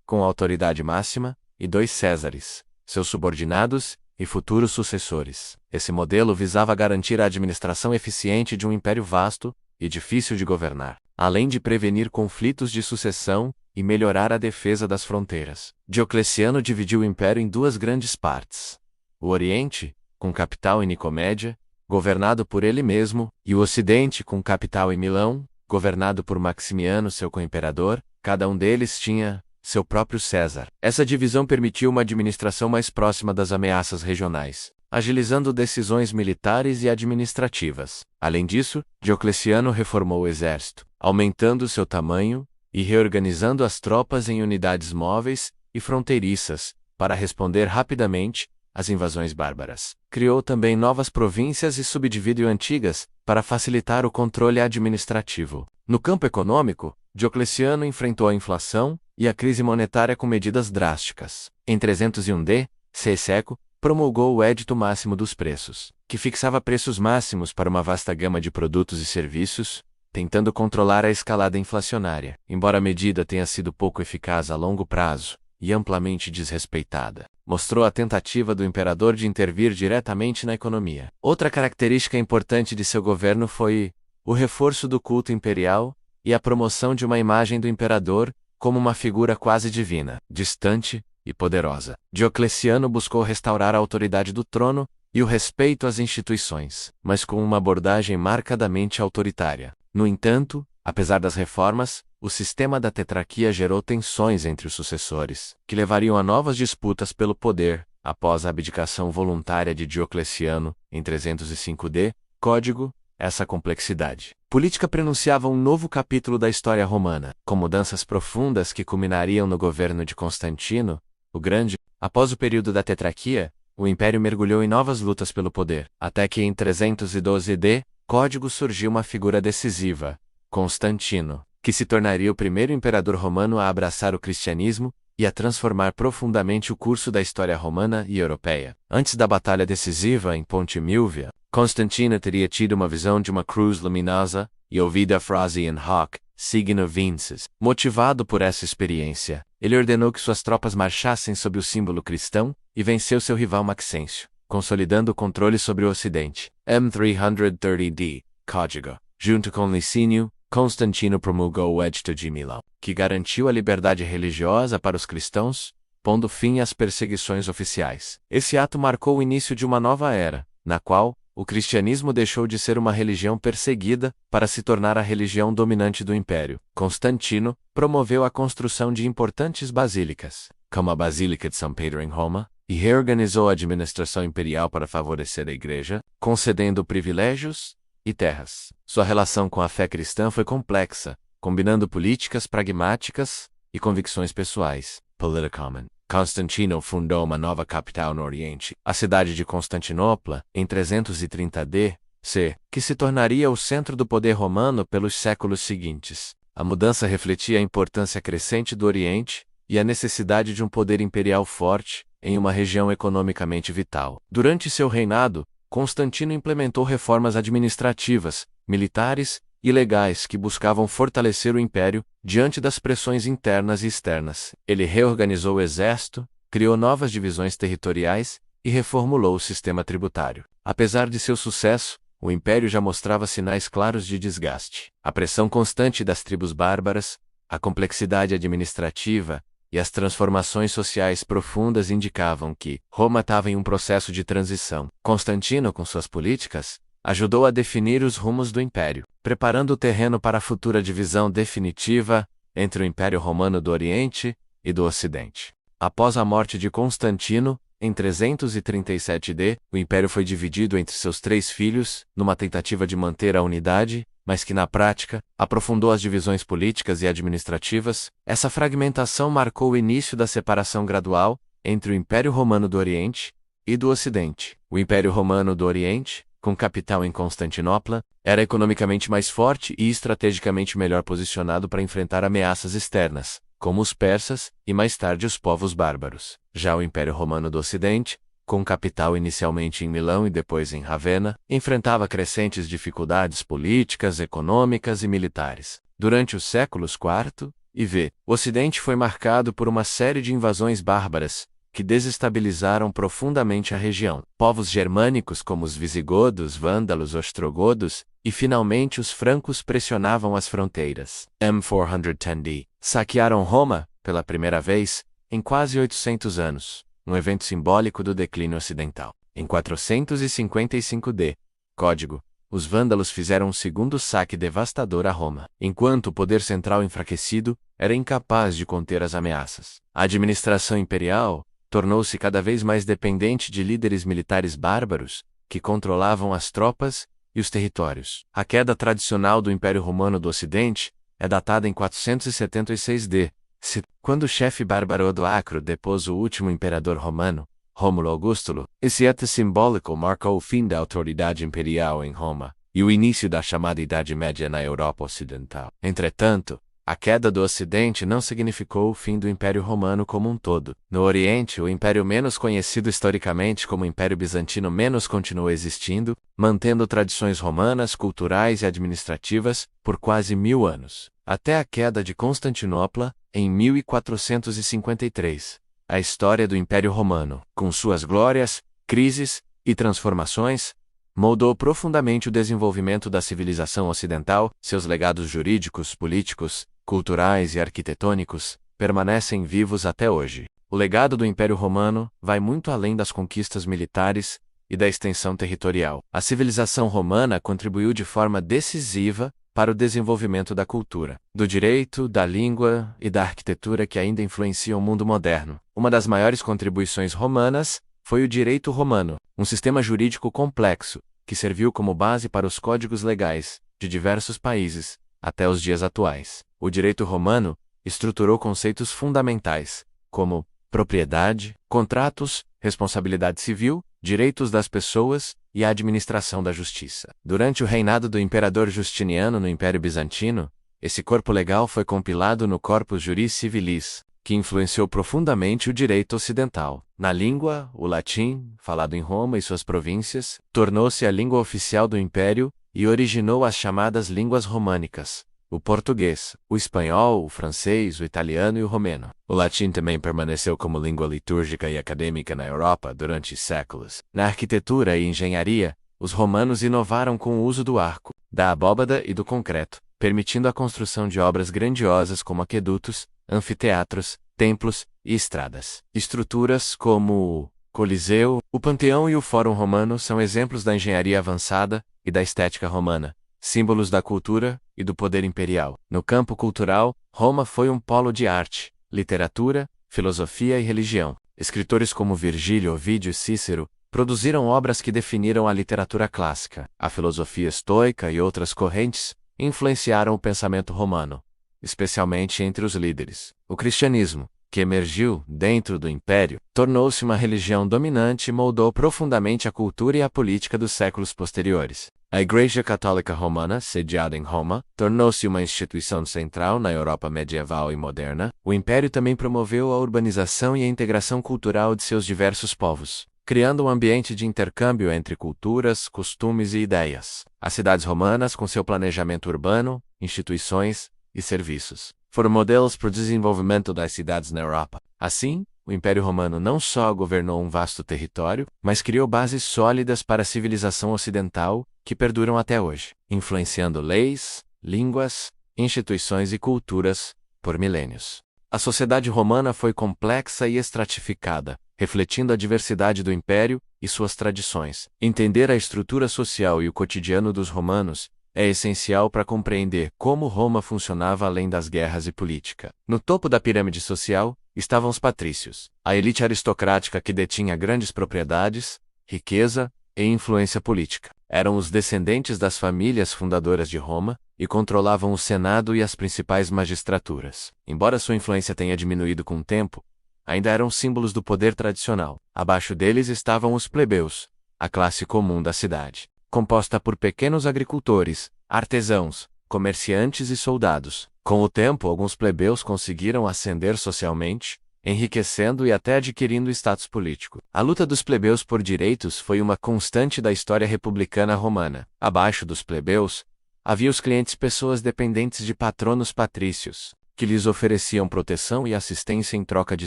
com autoridade máxima, e 2 césares, seus subordinados e futuros sucessores. Esse modelo visava garantir a administração eficiente de um império vasto e difícil de governar, além de prevenir conflitos de sucessão e melhorar a defesa das fronteiras. Diocleciano dividiu o império em 2 grandes partes: o Oriente, com capital em Nicomédia, governado por ele mesmo, e o Ocidente, com capital em Milão, governado por Maximiano, seu co-imperador. Cada um deles tinha seu próprio César. Essa divisão permitiu uma administração mais próxima das ameaças regionais, agilizando decisões militares e administrativas. Além disso, Diocleciano reformou o exército, aumentando seu tamanho e reorganizando as tropas em unidades móveis e fronteiriças para responder rapidamente às invasões bárbaras. Criou também novas províncias e subdividiu antigas para facilitar o controle administrativo. No campo econômico, Diocleciano enfrentou a inflação e a crise monetária com medidas drásticas. Em 301 d. Seco promulgou o Edito Máximo dos Preços, que fixava preços máximos para uma vasta gama de produtos e serviços, tentando controlar a escalada inflacionária. Embora a medida tenha sido pouco eficaz a longo prazo e amplamente desrespeitada, mostrou a tentativa do imperador de intervir diretamente na economia. Outra característica importante de seu governo foi o reforço do culto imperial e a promoção de uma imagem do imperador como uma figura quase divina, distante e poderosa. Diocleciano buscou restaurar a autoridade do trono e o respeito às instituições, mas com uma abordagem marcadamente autoritária. No entanto, apesar das reformas, o sistema da tetrarquia gerou tensões entre os sucessores, que levariam a novas disputas pelo poder, após a abdicação voluntária de Diocleciano, em 305 d. Código. Essa complexidade política prenunciava um novo capítulo da história romana, com mudanças profundas que culminariam no governo de Constantino, o Grande. Após o período da tetrarquia, o império mergulhou em novas lutas pelo poder, até que em 312 d. Código surgiu uma figura decisiva, Constantino, que se tornaria o primeiro imperador romano a abraçar o cristianismo e a transformar profundamente o curso da história romana e europeia. Antes da batalha decisiva em Ponte Milvia, Constantino teria tido uma visão de uma cruz luminosa e ouvido a frase in hoc signo vinces. Motivado por essa experiência, ele ordenou que suas tropas marchassem sob o símbolo cristão e venceu seu rival Maxêncio. consolidando o controle sobre o Ocidente. M330D, Código. Junto com Licínio, Constantino promulgou o Edito de Milão, que garantiu a liberdade religiosa para os cristãos, pondo fim às perseguições oficiais. Esse ato marcou o início de uma nova era, na qual o cristianismo deixou de ser uma religião perseguida para se tornar a religião dominante do Império. Constantino promoveu a construção de importantes basílicas, como a Basílica de São Pedro em Roma, e reorganizou a administração imperial para favorecer a Igreja, concedendo privilégios e terras. Sua relação com a fé cristã foi complexa, combinando políticas pragmáticas e convicções pessoais. Politicomen. Constantino fundou uma nova capital no Oriente, a cidade de Constantinopla, em 330 d.C., que se tornaria o centro do poder romano pelos séculos seguintes. A mudança refletia a importância crescente do Oriente e a necessidade de um poder imperial forte em uma região economicamente vital. Durante seu reinado, Constantino implementou reformas administrativas, militares e legais que buscavam fortalecer o império diante das pressões internas e externas. Ele reorganizou o exército, criou novas divisões territoriais e reformulou o sistema tributário. Apesar de seu sucesso, o império já mostrava sinais claros de desgaste. A pressão constante das tribos bárbaras, a complexidade administrativa e as transformações sociais profundas indicavam que Roma estava em um processo de transição. Constantino, com suas políticas, ajudou a definir os rumos do império, preparando o terreno para a futura divisão definitiva entre o Império Romano do Oriente e do Ocidente. Após a morte de Constantino, em 337 d., o império foi dividido entre seus 3 filhos, numa tentativa de manter a unidade, mas que na prática aprofundou as divisões políticas e administrativas. Essa fragmentação marcou o início da separação gradual entre o Império Romano do Oriente e do Ocidente. O Império Romano do Oriente, com capital em Constantinopla, era economicamente mais forte e estrategicamente melhor posicionado para enfrentar ameaças externas, como os persas e mais tarde os povos bárbaros. Já o Império Romano do Ocidente, com capital inicialmente em Milão e depois em Ravenna, enfrentava crescentes dificuldades políticas, econômicas e militares. Durante os séculos IV e V, o Ocidente foi marcado por uma série de invasões bárbaras, que desestabilizaram profundamente a região. Povos germânicos como os visigodos, vândalos, ostrogodos e finalmente os francos pressionavam as fronteiras. M410D saquearam Roma, pela primeira vez, em quase 800 anos, um evento simbólico do declínio ocidental. Em 455 d. Código, os vândalos fizeram um segundo saque devastador a Roma, enquanto o poder central enfraquecido era incapaz de conter as ameaças. A administração imperial tornou-se cada vez mais dependente de líderes militares bárbaros, que controlavam as tropas e os territórios. A queda tradicional do Império Romano do Ocidente é datada em 476 d.C., quando o chefe bárbaro Odoacro depôs o último imperador romano, Rômulo Augustulo. Esse ato simbólico marcou o fim da autoridade imperial em Roma e o início da chamada Idade Média na Europa Ocidental. Entretanto, a queda do Ocidente não significou o fim do Império Romano como um todo. No Oriente, o império menos conhecido historicamente como Império Bizantino continuou existindo, mantendo tradições romanas, culturais e administrativas por quase 1000 anos. Até a queda de Constantinopla, em 1453. A história do Império Romano, com suas glórias, crises e transformações, moldou profundamente o desenvolvimento da civilização ocidental. Seus legados jurídicos, políticos, culturais e arquitetônicos permanecem vivos até hoje. O legado do Império Romano vai muito além das conquistas militares e da extensão territorial. A civilização romana contribuiu de forma decisiva para o desenvolvimento da cultura, do direito, da língua e da arquitetura que ainda influenciam o mundo moderno. Uma das maiores contribuições romanas foi o direito romano, um sistema jurídico complexo, que serviu como base para os códigos legais de diversos países, até os dias atuais. O direito romano estruturou conceitos fundamentais, como propriedade, contratos, responsabilidade civil, direitos das pessoas e a administração da justiça. Durante o reinado do imperador Justiniano no Império Bizantino, esse corpo legal foi compilado no Corpus Juris Civilis, que influenciou profundamente o direito ocidental. Na língua, o latim, falado em Roma e suas províncias, tornou-se a língua oficial do império e originou as chamadas línguas românicas, o português, o espanhol, o francês, o italiano e o romeno. O latim também permaneceu como língua litúrgica e acadêmica na Europa durante séculos. Na arquitetura e engenharia, os romanos inovaram com o uso do arco, da abóbada e do concreto, permitindo a construção de obras grandiosas como aquedutos, anfiteatros, templos e estradas. Estruturas como o Coliseu, o Panteão e o Fórum Romano são exemplos da engenharia avançada e da estética romana, símbolos da cultura e do poder imperial. No campo cultural, Roma foi um polo de arte, literatura, filosofia e religião. Escritores como Virgílio, Ovídio e Cícero produziram obras que definiram a literatura clássica. A filosofia estoica e outras correntes influenciaram o pensamento romano, especialmente entre os líderes. O cristianismo, que emergiu dentro do Império, tornou-se uma religião dominante e moldou profundamente a cultura e a política dos séculos posteriores. A Igreja Católica Romana, sediada em Roma, tornou-se uma instituição central na Europa medieval e moderna. O Império também promoveu a urbanização e a integração cultural de seus diversos povos, criando um ambiente de intercâmbio entre culturas, costumes e ideias. As cidades romanas, com seu planejamento urbano, instituições e serviços, foram modelos para o desenvolvimento das cidades na Europa. Assim, o Império Romano não só governou um vasto território, mas criou bases sólidas para a civilização ocidental, que perduram até hoje, influenciando leis, línguas, instituições e culturas por milênios. A sociedade romana foi complexa e estratificada, refletindo a diversidade do império e suas tradições. Entender a estrutura social e o cotidiano dos romanos é essencial para compreender como Roma funcionava além das guerras e política. No topo da pirâmide social estavam os patrícios, a elite aristocrática que detinha grandes propriedades, riqueza e influência política. Eram os descendentes das famílias fundadoras de Roma e controlavam o Senado e as principais magistraturas. Embora sua influência tenha diminuído com o tempo, ainda eram símbolos do poder tradicional. Abaixo deles estavam os plebeus, a classe comum da cidade, composta por pequenos agricultores, artesãos, comerciantes e soldados. Com o tempo, alguns plebeus conseguiram ascender socialmente, enriquecendo e até adquirindo status político. A luta dos plebeus por direitos foi uma constante da história republicana romana. Abaixo dos plebeus, havia os clientes, pessoas dependentes de patronos patrícios, que lhes ofereciam proteção e assistência em troca de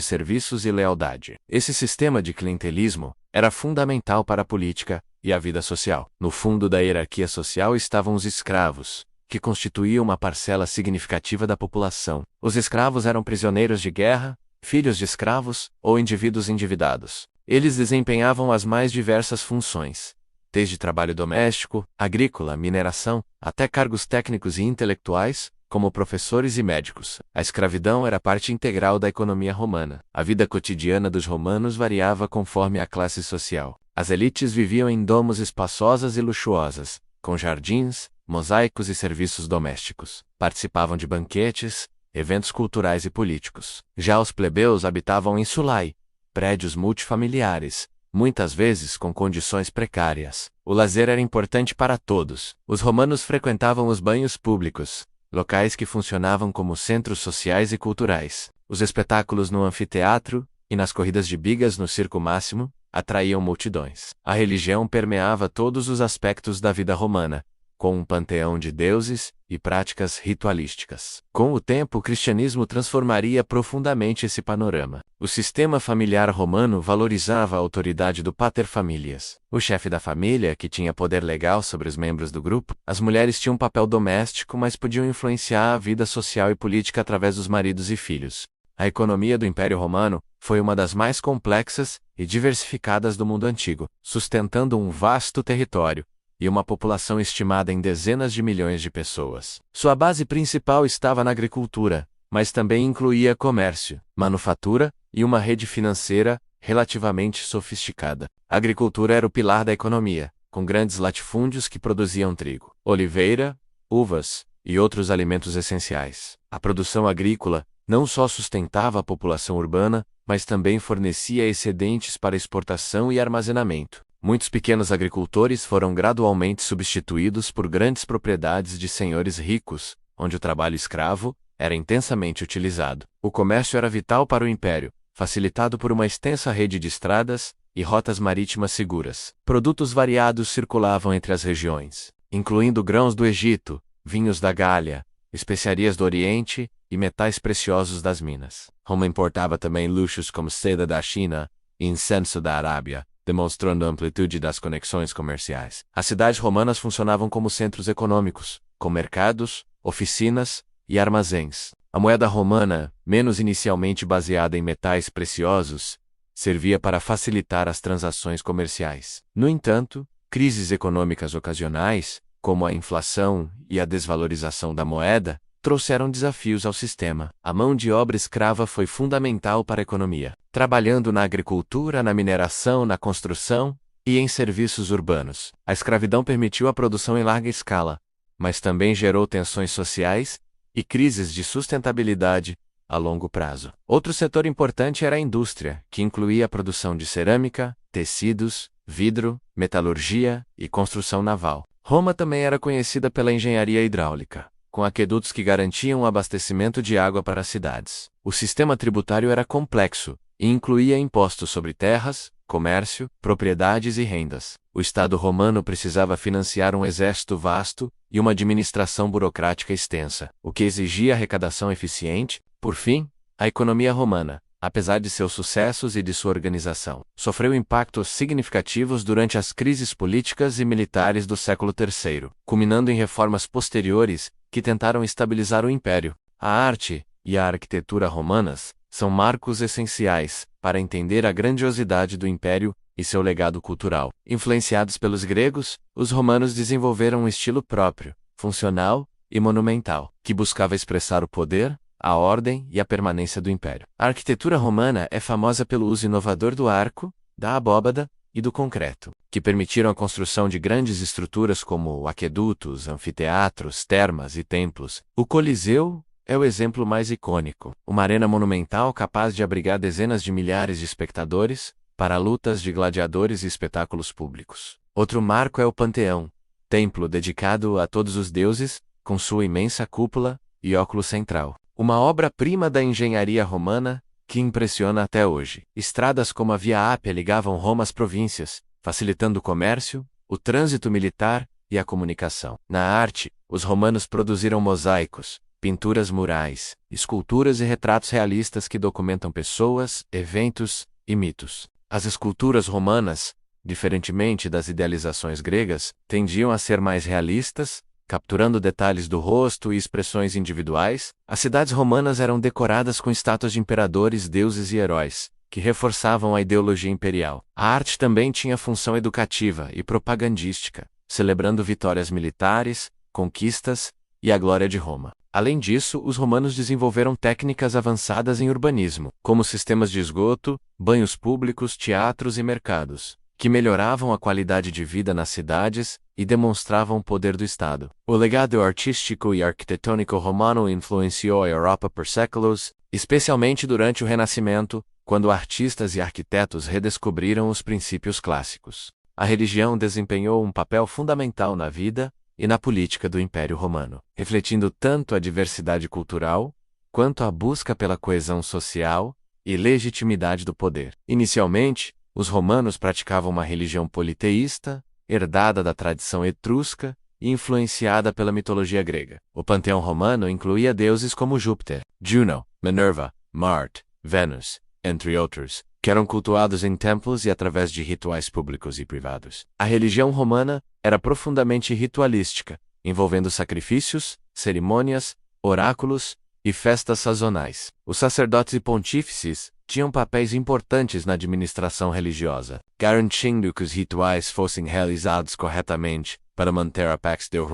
serviços e lealdade. Esse sistema de clientelismo era fundamental para a política e a vida social. No fundo da hierarquia social estavam os escravos, que constituíam uma parcela significativa da população. Os escravos eram prisioneiros de guerra, filhos de escravos ou indivíduos endividados. Eles desempenhavam as mais diversas funções, desde trabalho doméstico, agrícola, mineração, até cargos técnicos e intelectuais, como professores e médicos. A escravidão era parte integral da economia romana. A vida cotidiana dos romanos variava conforme a classe social. As elites viviam em domos espaçosas e luxuosas, com jardins, mosaicos e serviços domésticos. Participavam de banquetes, eventos culturais e políticos. Já os plebeus habitavam em sulai, prédios multifamiliares, muitas vezes com condições precárias. O lazer era importante para todos. Os romanos frequentavam os banhos públicos, locais que funcionavam como centros sociais e culturais. Os espetáculos no anfiteatro e nas corridas de bigas no Circo Máximo atraíam multidões. A religião permeava todos os aspectos da vida romana, com um panteão de deuses e práticas ritualísticas. Com o tempo, o cristianismo transformaria profundamente esse panorama. O sistema familiar romano valorizava a autoridade do pater familias, o chefe da família, que tinha poder legal sobre os membros do grupo. As mulheres tinham um papel doméstico, mas podiam influenciar a vida social e política através dos maridos e filhos. A economia do Império Romano foi uma das mais complexas e diversificadas do mundo antigo, sustentando um vasto território e uma população estimada em dezenas de milhões de pessoas. Sua base principal estava na agricultura, mas também incluía comércio, manufatura e uma rede financeira relativamente sofisticada. A agricultura era o pilar da economia, com grandes latifúndios que produziam trigo, oliveira, uvas e outros alimentos essenciais. A produção agrícola não só sustentava a população urbana, mas também fornecia excedentes para exportação e armazenamento. Muitos pequenos agricultores foram gradualmente substituídos por grandes propriedades de senhores ricos, onde o trabalho escravo era intensamente utilizado. O comércio era vital para o império, facilitado por uma extensa rede de estradas e rotas marítimas seguras. Produtos variados circulavam entre as regiões, incluindo grãos do Egito, vinhos da Gália, especiarias do Oriente e metais preciosos das minas. Roma importava também luxos como seda da China e incenso da Arábia, demonstrando a amplitude das conexões comerciais. As cidades romanas funcionavam como centros econômicos, com mercados, oficinas e armazéns. A moeda romana, menos inicialmente baseada em metais preciosos, servia para facilitar as transações comerciais. No entanto, crises econômicas ocasionais, como a inflação e a desvalorização da moeda, trouxeram desafios ao sistema. A mão de obra escrava foi fundamental para a economia, trabalhando na agricultura, na mineração, na construção e em serviços urbanos. A escravidão permitiu a produção em larga escala, mas também gerou tensões sociais e crises de sustentabilidade a longo prazo. Outro setor importante era a indústria, que incluía a produção de cerâmica, tecidos, vidro, metalurgia e construção naval. Roma também era conhecida pela engenharia hidráulica, com aquedutos que garantiam o abastecimento de água para as cidades. O sistema tributário era complexo e incluía impostos sobre terras, comércio, propriedades e rendas. O Estado romano precisava financiar um exército vasto e uma administração burocrática extensa, o que exigia arrecadação eficiente. Por fim, a economia romana, apesar de seus sucessos e de sua organização, sofreu impactos significativos durante as crises políticas e militares do século III, culminando em reformas posteriores que tentaram estabilizar o império. A arte e a arquitetura romanas são marcos essenciais para entender a grandiosidade do império e seu legado cultural. Influenciados pelos gregos, os romanos desenvolveram um estilo próprio, funcional e monumental, que buscava expressar o poder, a ordem e a permanência do império. A arquitetura romana é famosa pelo uso inovador do arco, da abóbada e do concreto, que permitiram a construção de grandes estruturas como aquedutos, anfiteatros, termas e templos. O Coliseu é o exemplo mais icônico, uma arena monumental capaz de abrigar dezenas de milhares de espectadores para lutas de gladiadores e espetáculos públicos. Outro marco é o Panteão, templo dedicado a todos os deuses, com sua imensa cúpula e óculo central. Uma obra-prima da engenharia romana que impressiona até hoje. Estradas como a Via Ápia ligavam Roma às províncias, facilitando o comércio, o trânsito militar e a comunicação. Na arte, os romanos produziram mosaicos, pinturas murais, esculturas e retratos realistas que documentam pessoas, eventos e mitos. As esculturas romanas, diferentemente das idealizações gregas, tendiam a ser mais realistas, capturando detalhes do rosto e expressões individuais. As cidades romanas eram decoradas com estátuas de imperadores, deuses e heróis, que reforçavam a ideologia imperial. A arte também tinha função educativa e propagandística, celebrando vitórias militares, conquistas e a glória de Roma. Além disso, os romanos desenvolveram técnicas avançadas em urbanismo, como sistemas de esgoto, banhos públicos, teatros e mercados, que melhoravam a qualidade de vida nas cidades e demonstravam o poder do Estado. O legado artístico e arquitetônico romano influenciou a Europa por séculos, especialmente durante o Renascimento, quando artistas e arquitetos redescobriram os princípios clássicos. A religião desempenhou um papel fundamental na vida e na política do Império Romano, refletindo tanto a diversidade cultural, quanto a busca pela coesão social e legitimidade do poder. Inicialmente, os romanos praticavam uma religião politeísta, herdada da tradição etrusca e influenciada pela mitologia grega. O panteão romano incluía deuses como Júpiter, Juno, Minerva, Marte, Vênus, entre outros, que eram cultuados em templos e através de rituais públicos e privados. A religião romana era profundamente ritualística, envolvendo sacrifícios, cerimônias, oráculos e festas sazonais. Os sacerdotes e pontífices tinham papéis importantes na administração religiosa, garantindo que os rituais fossem realizados corretamente para manter a Pax Deus,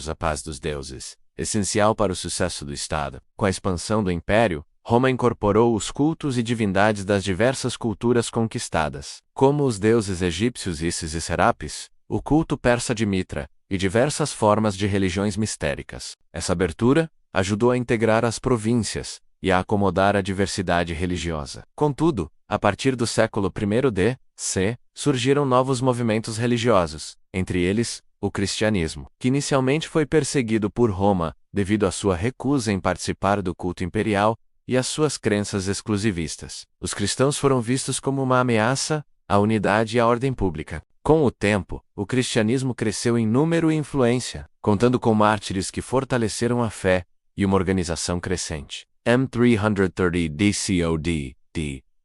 a paz dos deuses, essencial para o sucesso do Estado. Com a expansão do Império, Roma incorporou os cultos e divindades das diversas culturas conquistadas, como os deuses egípcios Ísis e Serapis, o culto persa de Mitra, e diversas formas de religiões mistéricas. Essa abertura ajudou a integrar as províncias e a acomodar a diversidade religiosa. Contudo, a partir do século I d.C., surgiram novos movimentos religiosos, entre eles, o cristianismo, que inicialmente foi perseguido por Roma devido à sua recusa em participar do culto imperial e às suas crenças exclusivistas. Os cristãos foram vistos como uma ameaça à unidade e à ordem pública. Com o tempo, o cristianismo cresceu em número e influência, contando com mártires que fortaleceram a fé e uma organização crescente. M330 DCOD,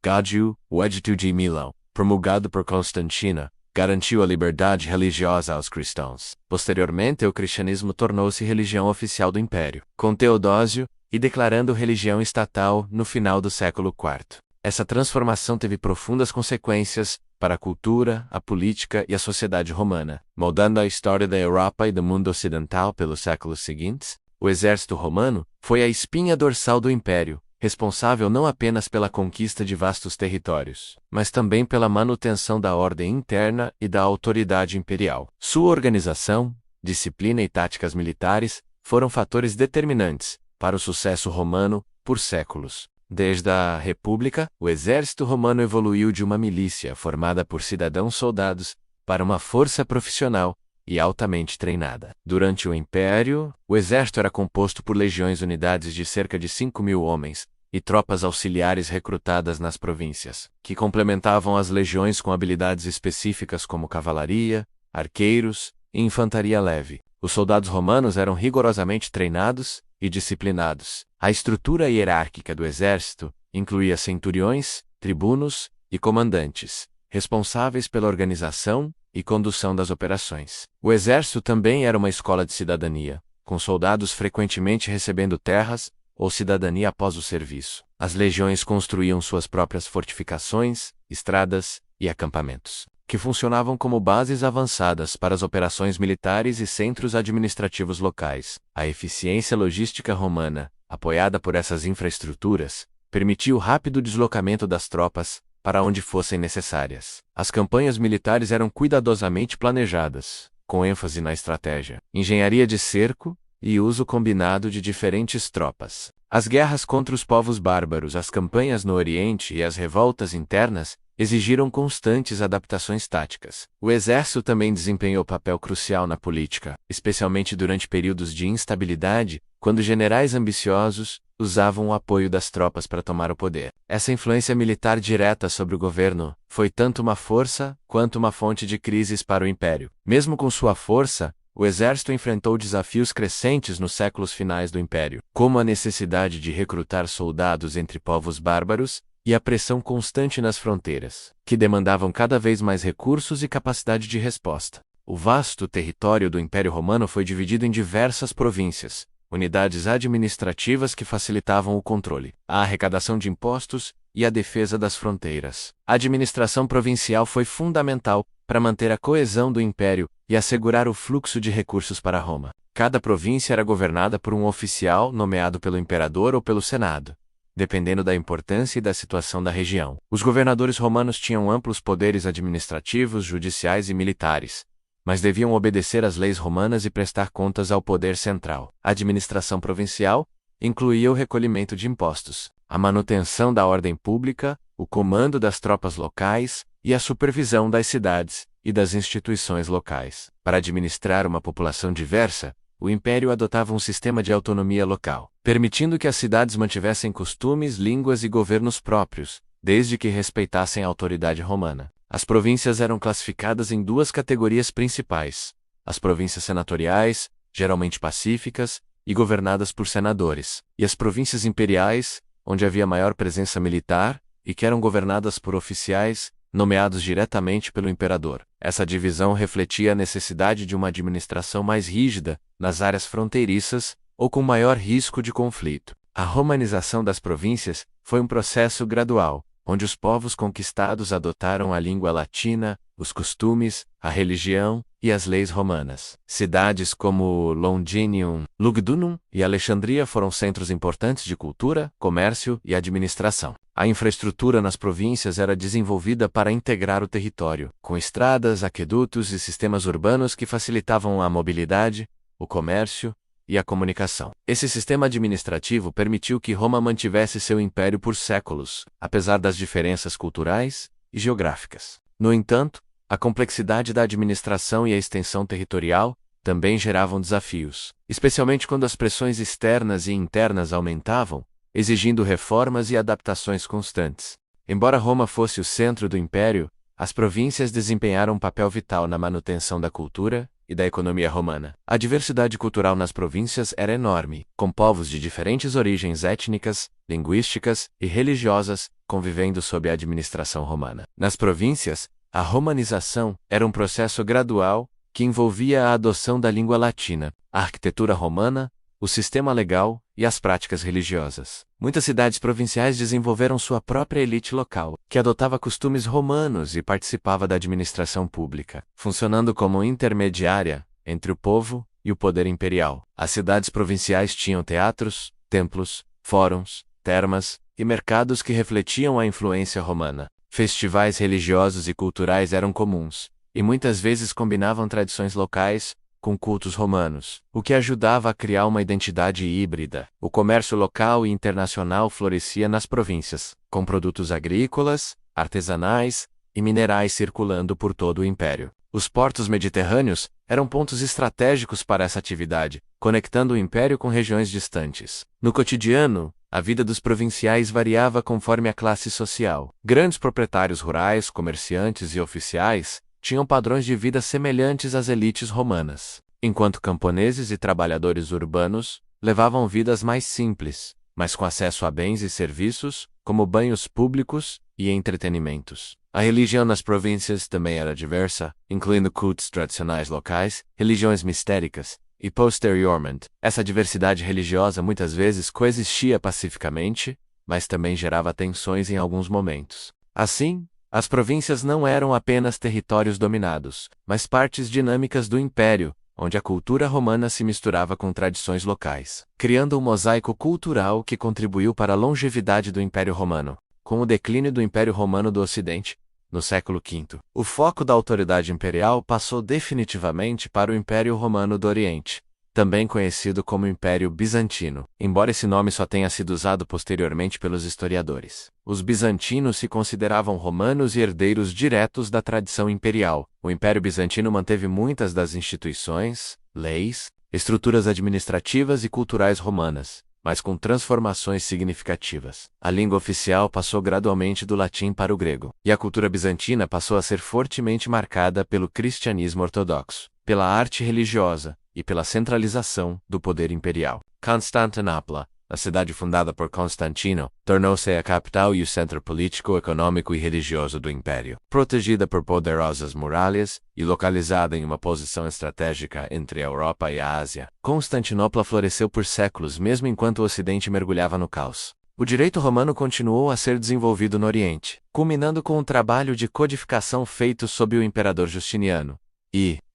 Gaju, o Edito de Milão, promulgado por Constantina, garantiu a liberdade religiosa aos cristãos. Posteriormente, o cristianismo tornou-se religião oficial do Império, com Teodósio, e declarando religião estatal no final do século IV. Essa transformação teve profundas consequências para a cultura, a política e a sociedade romana, moldando a história da Europa e do mundo ocidental pelos séculos seguintes. O exército romano foi a espinha dorsal do Império, responsável não apenas pela conquista de vastos territórios, mas também pela manutenção da ordem interna e da autoridade imperial. Sua organização, disciplina e táticas militares foram fatores determinantes para o sucesso romano por séculos. Desde a República, o exército romano evoluiu de uma milícia formada por cidadãos-soldados para uma força profissional e altamente treinada. Durante o Império, o exército era composto por legiões, unidades de cerca de 5.000 homens, e tropas auxiliares recrutadas nas províncias, que complementavam as legiões com habilidades específicas como cavalaria, arqueiros e infantaria leve. Os soldados romanos eram rigorosamente treinados e disciplinados. A estrutura hierárquica do exército incluía centuriões, tribunos e comandantes, responsáveis pela organização e condução das operações. O exército também era uma escola de cidadania, com soldados frequentemente recebendo terras ou cidadania após o serviço. As legiões construíam suas próprias fortificações, estradas e acampamentos, que funcionavam como bases avançadas para as operações militares e centros administrativos locais. A eficiência logística romana, apoiada por essas infraestruturas, permitia o rápido deslocamento das tropas para onde fossem necessárias. As campanhas militares eram cuidadosamente planejadas, com ênfase na estratégia, engenharia de cerco e uso combinado de diferentes tropas. As guerras contra os povos bárbaros, as campanhas no Oriente e as revoltas internas exigiram constantes adaptações táticas. O exército também desempenhou papel crucial na política, especialmente durante períodos de instabilidade, quando generais ambiciosos usavam o apoio das tropas para tomar o poder. Essa influência militar direta sobre o governo foi tanto uma força quanto uma fonte de crises para o Império. Mesmo com sua força, o exército enfrentou desafios crescentes nos séculos finais do Império, como a necessidade de recrutar soldados entre povos bárbaros e a pressão constante nas fronteiras, que demandavam cada vez mais recursos e capacidade de resposta. O vasto território do Império Romano foi dividido em diversas províncias, unidades administrativas que facilitavam o controle, a arrecadação de impostos e a defesa das fronteiras. A administração provincial foi fundamental para manter a coesão do Império e assegurar o fluxo de recursos para Roma. Cada província era governada por um oficial nomeado pelo imperador ou pelo Senado, dependendo da importância e da situação da região. Os governadores romanos tinham amplos poderes administrativos, judiciais e militares, mas deviam obedecer às leis romanas e prestar contas ao poder central. A administração provincial incluía o recolhimento de impostos, a manutenção da ordem pública, o comando das tropas locais e a supervisão das cidades e das instituições locais. Para administrar uma população diversa, o Império adotava um sistema de autonomia local, permitindo que as cidades mantivessem costumes, línguas e governos próprios, desde que respeitassem a autoridade romana. As províncias eram classificadas em duas categorias principais: as províncias senatoriais, geralmente pacíficas, e governadas por senadores, e as províncias imperiais, onde havia maior presença militar, e que eram governadas por oficiais, nomeados diretamente pelo imperador. Essa divisão refletia a necessidade de uma administração mais rígida nas áreas fronteiriças ou com maior risco de conflito. A romanização das províncias foi um processo gradual, onde os povos conquistados adotaram a língua latina, os costumes, a religião e as leis romanas. Cidades como Longinium, Lugdunum e Alexandria foram centros importantes de cultura, comércio e administração. A infraestrutura nas províncias era desenvolvida para integrar o território, com estradas, aquedutos e sistemas urbanos que facilitavam a mobilidade, o comércio e a comunicação. Esse sistema administrativo permitiu que Roma mantivesse seu império por séculos, apesar das diferenças culturais e geográficas. No entanto, a complexidade da administração e a extensão territorial também geravam desafios, especialmente quando as pressões externas e internas aumentavam, exigindo reformas e adaptações constantes. Embora Roma fosse o centro do império, as províncias desempenharam um papel vital na manutenção da cultura e da economia romana. A diversidade cultural nas províncias era enorme, com povos de diferentes origens étnicas, linguísticas e religiosas convivendo sob a administração romana. Nas províncias, a romanização era um processo gradual que envolvia a adoção da língua latina, a arquitetura romana, o sistema legal e as práticas religiosas. Muitas cidades provinciais desenvolveram sua própria elite local, que adotava costumes romanos e participava da administração pública, funcionando como intermediária entre o povo e o poder imperial. As cidades provinciais tinham teatros, templos, fóruns, termas e mercados que refletiam a influência romana. Festivais religiosos e culturais eram comuns, e muitas vezes combinavam tradições locais com cultos romanos, o que ajudava a criar uma identidade híbrida. O comércio local e internacional florescia nas províncias, com produtos agrícolas, artesanais e minerais circulando por todo o império. Os portos mediterrâneos eram pontos estratégicos para essa atividade, conectando o império com regiões distantes. No cotidiano, a vida dos provinciais variava conforme a classe social. Grandes proprietários rurais, comerciantes e oficiais tinham padrões de vida semelhantes às elites romanas, enquanto camponeses e trabalhadores urbanos levavam vidas mais simples, mas com acesso a bens e serviços, como banhos públicos e entretenimentos. A religião nas províncias também era diversa, incluindo cultos tradicionais locais, religiões mistéricas, e posteriormente, essa diversidade religiosa muitas vezes coexistia pacificamente, mas também gerava tensões em alguns momentos. Assim, as províncias não eram apenas territórios dominados, mas partes dinâmicas do império, onde a cultura romana se misturava com tradições locais, criando um mosaico cultural que contribuiu para a longevidade do Império Romano. Com o declínio do Império Romano do Ocidente, no século V, o foco da autoridade imperial passou definitivamente para o Império Romano do Oriente, também conhecido como Império Bizantino, embora esse nome só tenha sido usado posteriormente pelos historiadores. Os bizantinos se consideravam romanos e herdeiros diretos da tradição imperial. O Império Bizantino manteve muitas das instituições, leis, estruturas administrativas e culturais romanas, mas com transformações significativas. A língua oficial passou gradualmente do latim para o grego, e a cultura bizantina passou a ser fortemente marcada pelo cristianismo ortodoxo, pela arte religiosa e pela centralização do poder imperial. Constantinopla, a cidade fundada por Constantino, tornou-se a capital e o centro político, econômico e religioso do império. Protegida por poderosas muralhas e localizada em uma posição estratégica entre a Europa e a Ásia, Constantinopla floresceu por séculos mesmo enquanto o Ocidente mergulhava no caos. O direito romano continuou a ser desenvolvido no Oriente, culminando com um trabalho de codificação feito sob o imperador Justiniano,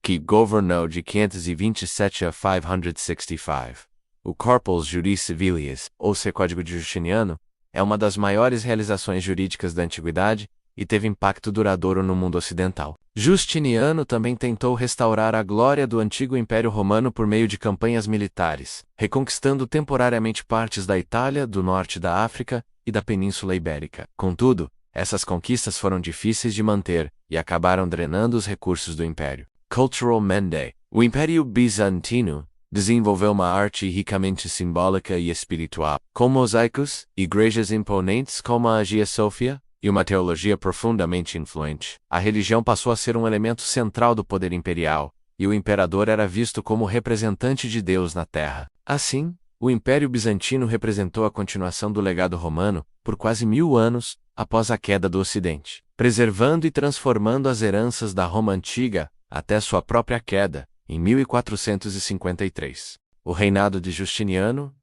que governou de 527 a 565. O Corpus Juris Civilis, ou seu Código de Justiniano, é uma das maiores realizações jurídicas da antiguidade e teve impacto duradouro no mundo ocidental. Justiniano também tentou restaurar a glória do antigo Império Romano por meio de campanhas militares, reconquistando temporariamente partes da Itália, do norte da África e da Península Ibérica. Contudo, essas conquistas foram difíceis de manter e acabaram drenando os recursos do império. Cultural Mende. O Império Bizantino desenvolveu uma arte ricamente simbólica e espiritual, com mosaicos, igrejas imponentes como a Hagia Sophia, e uma teologia profundamente influente. A religião passou a ser um elemento central do poder imperial, e o imperador era visto como representante de Deus na terra. Assim, o Império Bizantino representou a continuação do legado romano por quase 1000 anos após a queda do Ocidente, preservando e transformando as heranças da Roma antiga até sua própria queda, em 1453. O reinado de Justiniano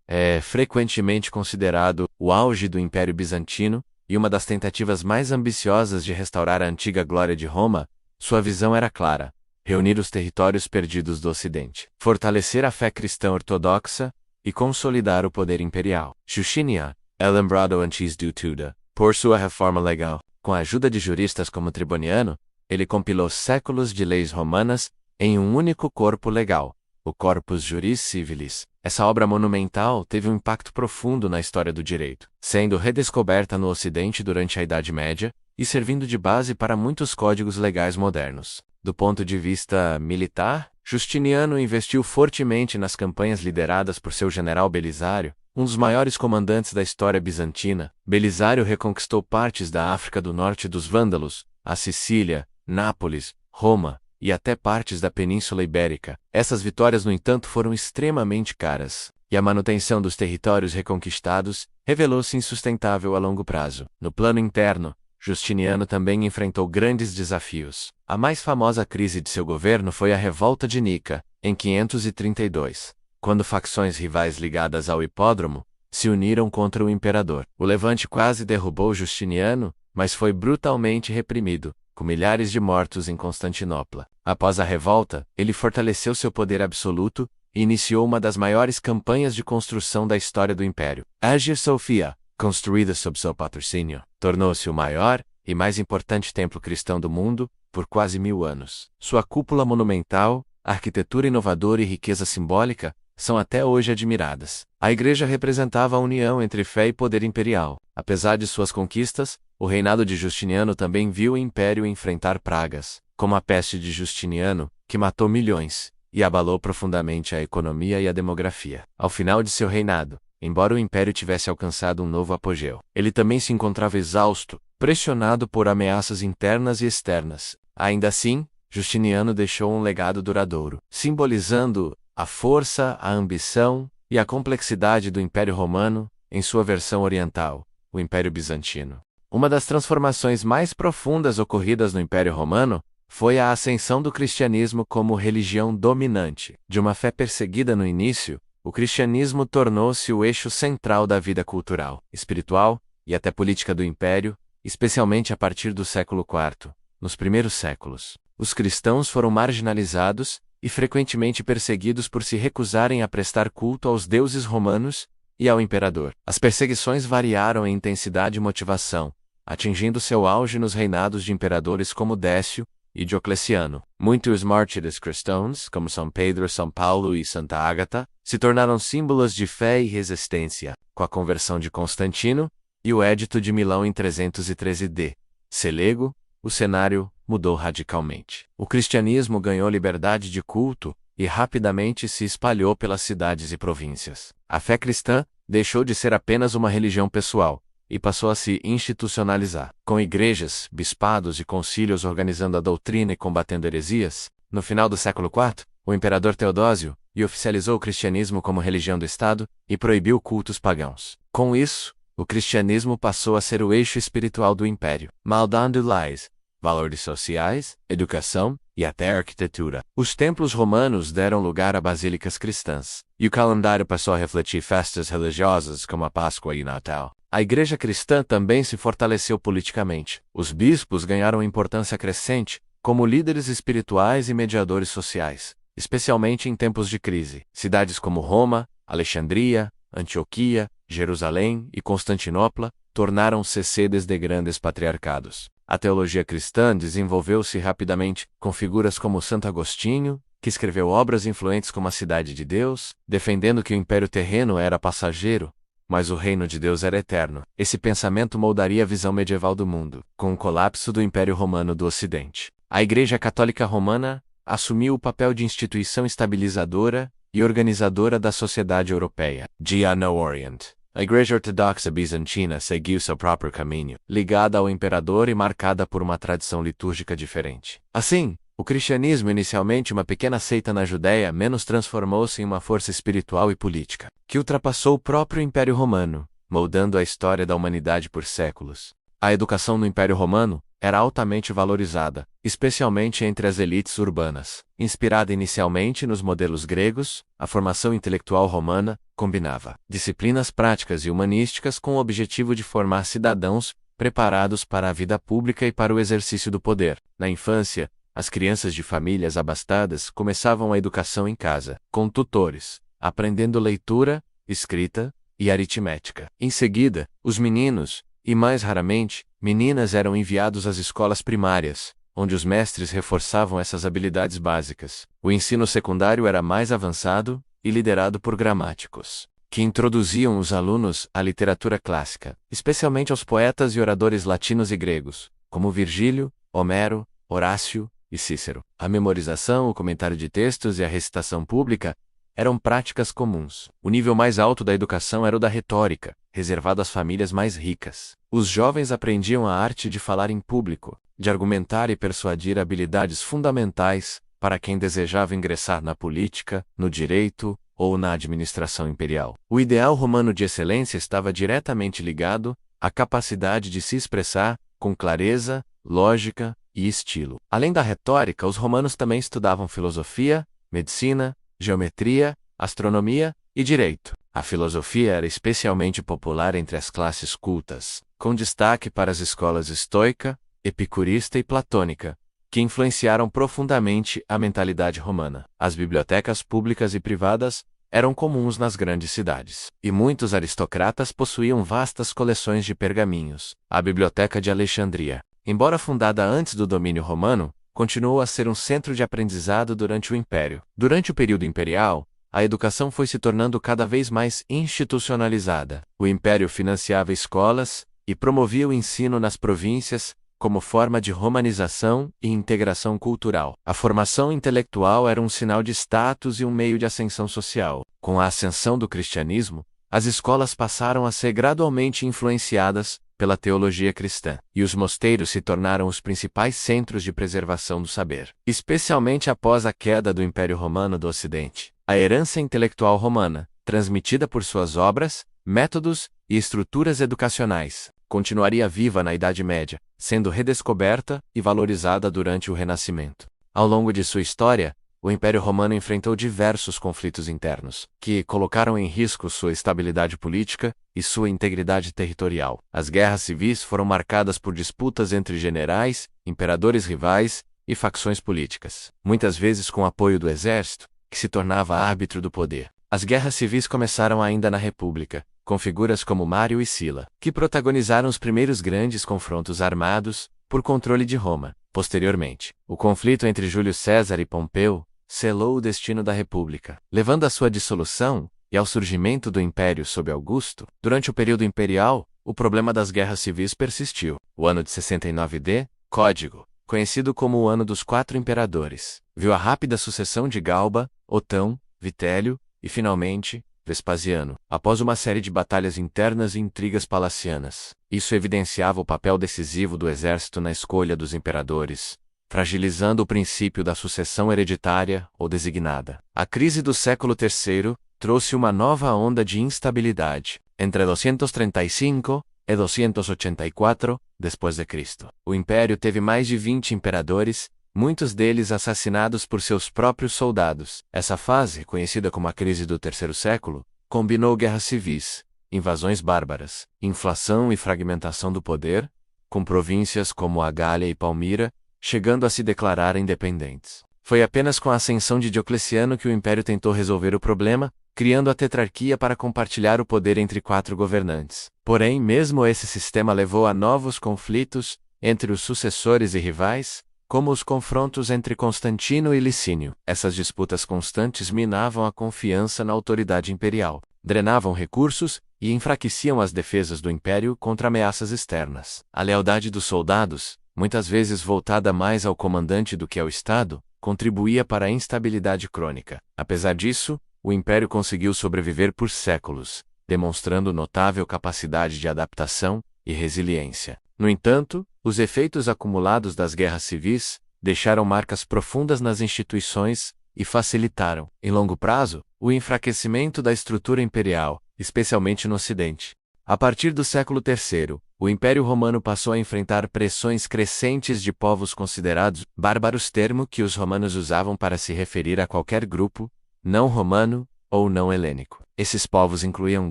é frequentemente considerado o auge do Império Bizantino e uma das tentativas mais ambiciosas de restaurar a antiga glória de Roma. Sua visão era clara: reunir os territórios perdidos do Ocidente, fortalecer a fé cristã ortodoxa e consolidar o poder imperial. Justiniano é lembrado antes de tudo por sua reforma legal. Com a ajuda de juristas como Triboniano, ele compilou séculos de leis romanas em um único corpo legal, o Corpus Juris Civilis. Essa obra monumental teve um impacto profundo na história do direito, sendo redescoberta no Ocidente durante a Idade Média e servindo de base para muitos códigos legais modernos. Do ponto de vista militar, Justiniano investiu fortemente nas campanhas lideradas por seu general Belisário, um dos maiores comandantes da história bizantina. Belisário reconquistou partes da África do Norte dos Vândalos, a Sicília, Nápoles, Roma e até partes da Península Ibérica. Essas vitórias, no entanto, foram extremamente caras, e a manutenção dos territórios reconquistados revelou-se insustentável a longo prazo. No plano interno, Justiniano também enfrentou grandes desafios. A mais famosa crise de seu governo foi a Revolta de Nica, em 532, quando facções rivais ligadas ao hipódromo se uniram contra o imperador. O levante quase derrubou Justiniano, mas foi brutalmente reprimido, com milhares de mortos em Constantinopla. Após a revolta, ele fortaleceu seu poder absoluto e iniciou uma das maiores campanhas de construção da história do império. Hagia Sophia, construída sob seu patrocínio, tornou-se o maior e mais importante templo cristão do mundo por quase 1000 anos. Sua cúpula monumental, arquitetura inovadora e riqueza simbólica são até hoje admiradas. A igreja representava a união entre fé e poder imperial. Apesar de suas conquistas, o reinado de Justiniano também viu o império enfrentar pragas, como a peste de Justiniano, que matou milhões e abalou profundamente a economia e a demografia. Ao final de seu reinado, embora o império tivesse alcançado um novo apogeu, ele também se encontrava exausto, pressionado por ameaças internas e externas. Ainda assim, Justiniano deixou um legado duradouro, simbolizando a força, a ambição e a complexidade do Império Romano em sua versão oriental, o Império Bizantino. Uma das transformações mais profundas ocorridas no Império Romano foi a ascensão do cristianismo como religião dominante. De uma fé perseguida no início, o cristianismo tornou-se o eixo central da vida cultural, espiritual e até política do Império, especialmente a partir do século IV. Nos primeiros séculos, os cristãos foram marginalizados e frequentemente perseguidos por se recusarem a prestar culto aos deuses romanos e ao imperador. As perseguições variaram em intensidade e motivação, atingindo seu auge nos reinados de imperadores como Décio e Diocleciano. Muitos mártires cristãos, como São Pedro, São Paulo e Santa Ágata, se tornaram símbolos de fé e resistência. Com a conversão de Constantino e o Edito de Milão em 313 d. Selego, o cenário mudou radicalmente. O cristianismo ganhou liberdade de culto e rapidamente se espalhou pelas cidades e províncias. A fé cristã deixou de ser apenas uma religião pessoal e passou a se institucionalizar. Com igrejas, bispados e concílios organizando a doutrina e combatendo heresias, no final do século IV, o imperador Teodósio oficializou o cristianismo como religião do Estado e proibiu cultos pagãos. Com isso, o cristianismo passou a ser o eixo espiritual do império, moldando leis, valores sociais, educação e até arquitetura. Os templos romanos deram lugar a basílicas cristãs, e o calendário passou a refletir festas religiosas como a Páscoa e Natal. A igreja cristã também se fortaleceu politicamente. Os bispos ganharam importância crescente como líderes espirituais e mediadores sociais, especialmente em tempos de crise. Cidades como Roma, Alexandria, Antioquia, Jerusalém e Constantinopla tornaram-se sedes de grandes patriarcados. A teologia cristã desenvolveu-se rapidamente, com figuras como Santo Agostinho, que escreveu obras influentes como A Cidade de Deus, defendendo que o império terreno era passageiro, mas o reino de Deus era eterno. Esse pensamento moldaria a visão medieval do mundo, com o colapso do Império Romano do Ocidente. A Igreja Católica Romana assumiu o papel de instituição estabilizadora e organizadora da sociedade europeia. Já no Oriente, a Igreja Ortodoxa Bizantina seguiu seu próprio caminho, ligada ao imperador e marcada por uma tradição litúrgica diferente. Assim, o cristianismo, inicialmente uma pequena seita na Judéia, transformou-se em uma força espiritual e política, que ultrapassou o próprio Império Romano, moldando a história da humanidade por séculos. A educação no Império Romano era altamente valorizada, especialmente entre as elites urbanas. Inspirada inicialmente nos modelos gregos, a formação intelectual romana combinava disciplinas práticas e humanísticas com o objetivo de formar cidadãos preparados para a vida pública e para o exercício do poder. Na infância, as crianças de famílias abastadas começavam a educação em casa, com tutores, aprendendo leitura, escrita e aritmética. Em seguida, os meninos, e mais raramente, meninas, eram enviados às escolas primárias, onde os mestres reforçavam essas habilidades básicas. O ensino secundário era mais avançado e liderado por gramáticos, que introduziam os alunos à literatura clássica, especialmente aos poetas e oradores latinos e gregos, como Virgílio, Homero, Horácio e Cícero. A memorização, o comentário de textos e a recitação pública eram práticas comuns. O nível mais alto da educação era o da retórica, reservado às famílias mais ricas. Os jovens aprendiam a arte de falar em público, de argumentar e persuadir, habilidades fundamentais para quem desejava ingressar na política, no direito ou na administração imperial. O ideal romano de excelência estava diretamente ligado à capacidade de se expressar com clareza, lógica e estilo. Além da retórica, os romanos também estudavam filosofia, medicina, geometria, astronomia e direito. A filosofia era especialmente popular entre as classes cultas, com destaque para as escolas estoica, epicurista e platônica, que influenciaram profundamente a mentalidade romana. As bibliotecas públicas e privadas eram comuns nas grandes cidades, e muitos aristocratas possuíam vastas coleções de pergaminhos. A Biblioteca de Alexandria, embora fundada antes do domínio romano, continuou a ser um centro de aprendizado durante o Império. Durante o período imperial, a educação foi se tornando cada vez mais institucionalizada. O Império financiava escolas e promovia o ensino nas províncias como forma de romanização e integração cultural. A formação intelectual era um sinal de status e um meio de ascensão social. Com a ascensão do cristianismo, as escolas passaram a ser gradualmente influenciadas pela teologia cristã, e os mosteiros se tornaram os principais centros de preservação do saber. Especialmente após a queda do Império Romano do Ocidente, a herança intelectual romana, transmitida por suas obras, métodos e estruturas educacionais, continuaria viva na Idade Média, sendo redescoberta e valorizada durante o Renascimento. Ao longo de sua história, o Império Romano enfrentou diversos conflitos internos, que colocaram em risco sua estabilidade política e sua integridade territorial. As guerras civis foram marcadas por disputas entre generais, imperadores rivais e facções políticas, muitas vezes com apoio do exército, que se tornava árbitro do poder. As guerras civis começaram ainda na República, com figuras como Mário e Sila, que protagonizaram os primeiros grandes confrontos armados por controle de Roma. Posteriormente, o conflito entre Júlio César e Pompeu selou o destino da República, levando à sua dissolução e ao surgimento do Império sob Augusto. Durante o período imperial, o problema das guerras civis persistiu. O ano de 69 d. Código, conhecido como o Ano dos Quatro Imperadores, viu a rápida sucessão de Galba, Otão, Vitélio e, finalmente, Vespasiano, após uma série de batalhas internas e intrigas palacianas. Isso evidenciava o papel decisivo do exército na escolha dos imperadores, fragilizando o princípio da sucessão hereditária ou designada. A crise do século III trouxe uma nova onda de instabilidade. Entre 235 e 284 d.C., o Império teve mais de 20 imperadores, muitos deles assassinados por seus próprios soldados. Essa fase, conhecida como a crise do terceiro século, combinou guerras civis, invasões bárbaras, inflação e fragmentação do poder, com províncias como a Gália e Palmira chegando a se declarar independentes. Foi apenas com a ascensão de Diocleciano que o Império tentou resolver o problema, criando a tetrarquia para compartilhar o poder entre 4 governantes. Porém, mesmo esse sistema levou a novos conflitos entre os sucessores e rivais, como os confrontos entre Constantino e Licínio. Essas disputas constantes minavam a confiança na autoridade imperial, drenavam recursos e enfraqueciam as defesas do Império contra ameaças externas. A lealdade dos soldados, muitas vezes voltada mais ao comandante do que ao Estado, contribuía para a instabilidade crônica. Apesar disso, o Império conseguiu sobreviver por séculos, demonstrando notável capacidade de adaptação e resiliência. No entanto, os efeitos acumulados das guerras civis deixaram marcas profundas nas instituições e facilitaram, em longo prazo, o enfraquecimento da estrutura imperial, especialmente no Ocidente. A partir do século III, o Império Romano passou a enfrentar pressões crescentes de povos considerados bárbaros, termo que os romanos usavam para se referir a qualquer grupo não romano ou não helênico. Esses povos incluíam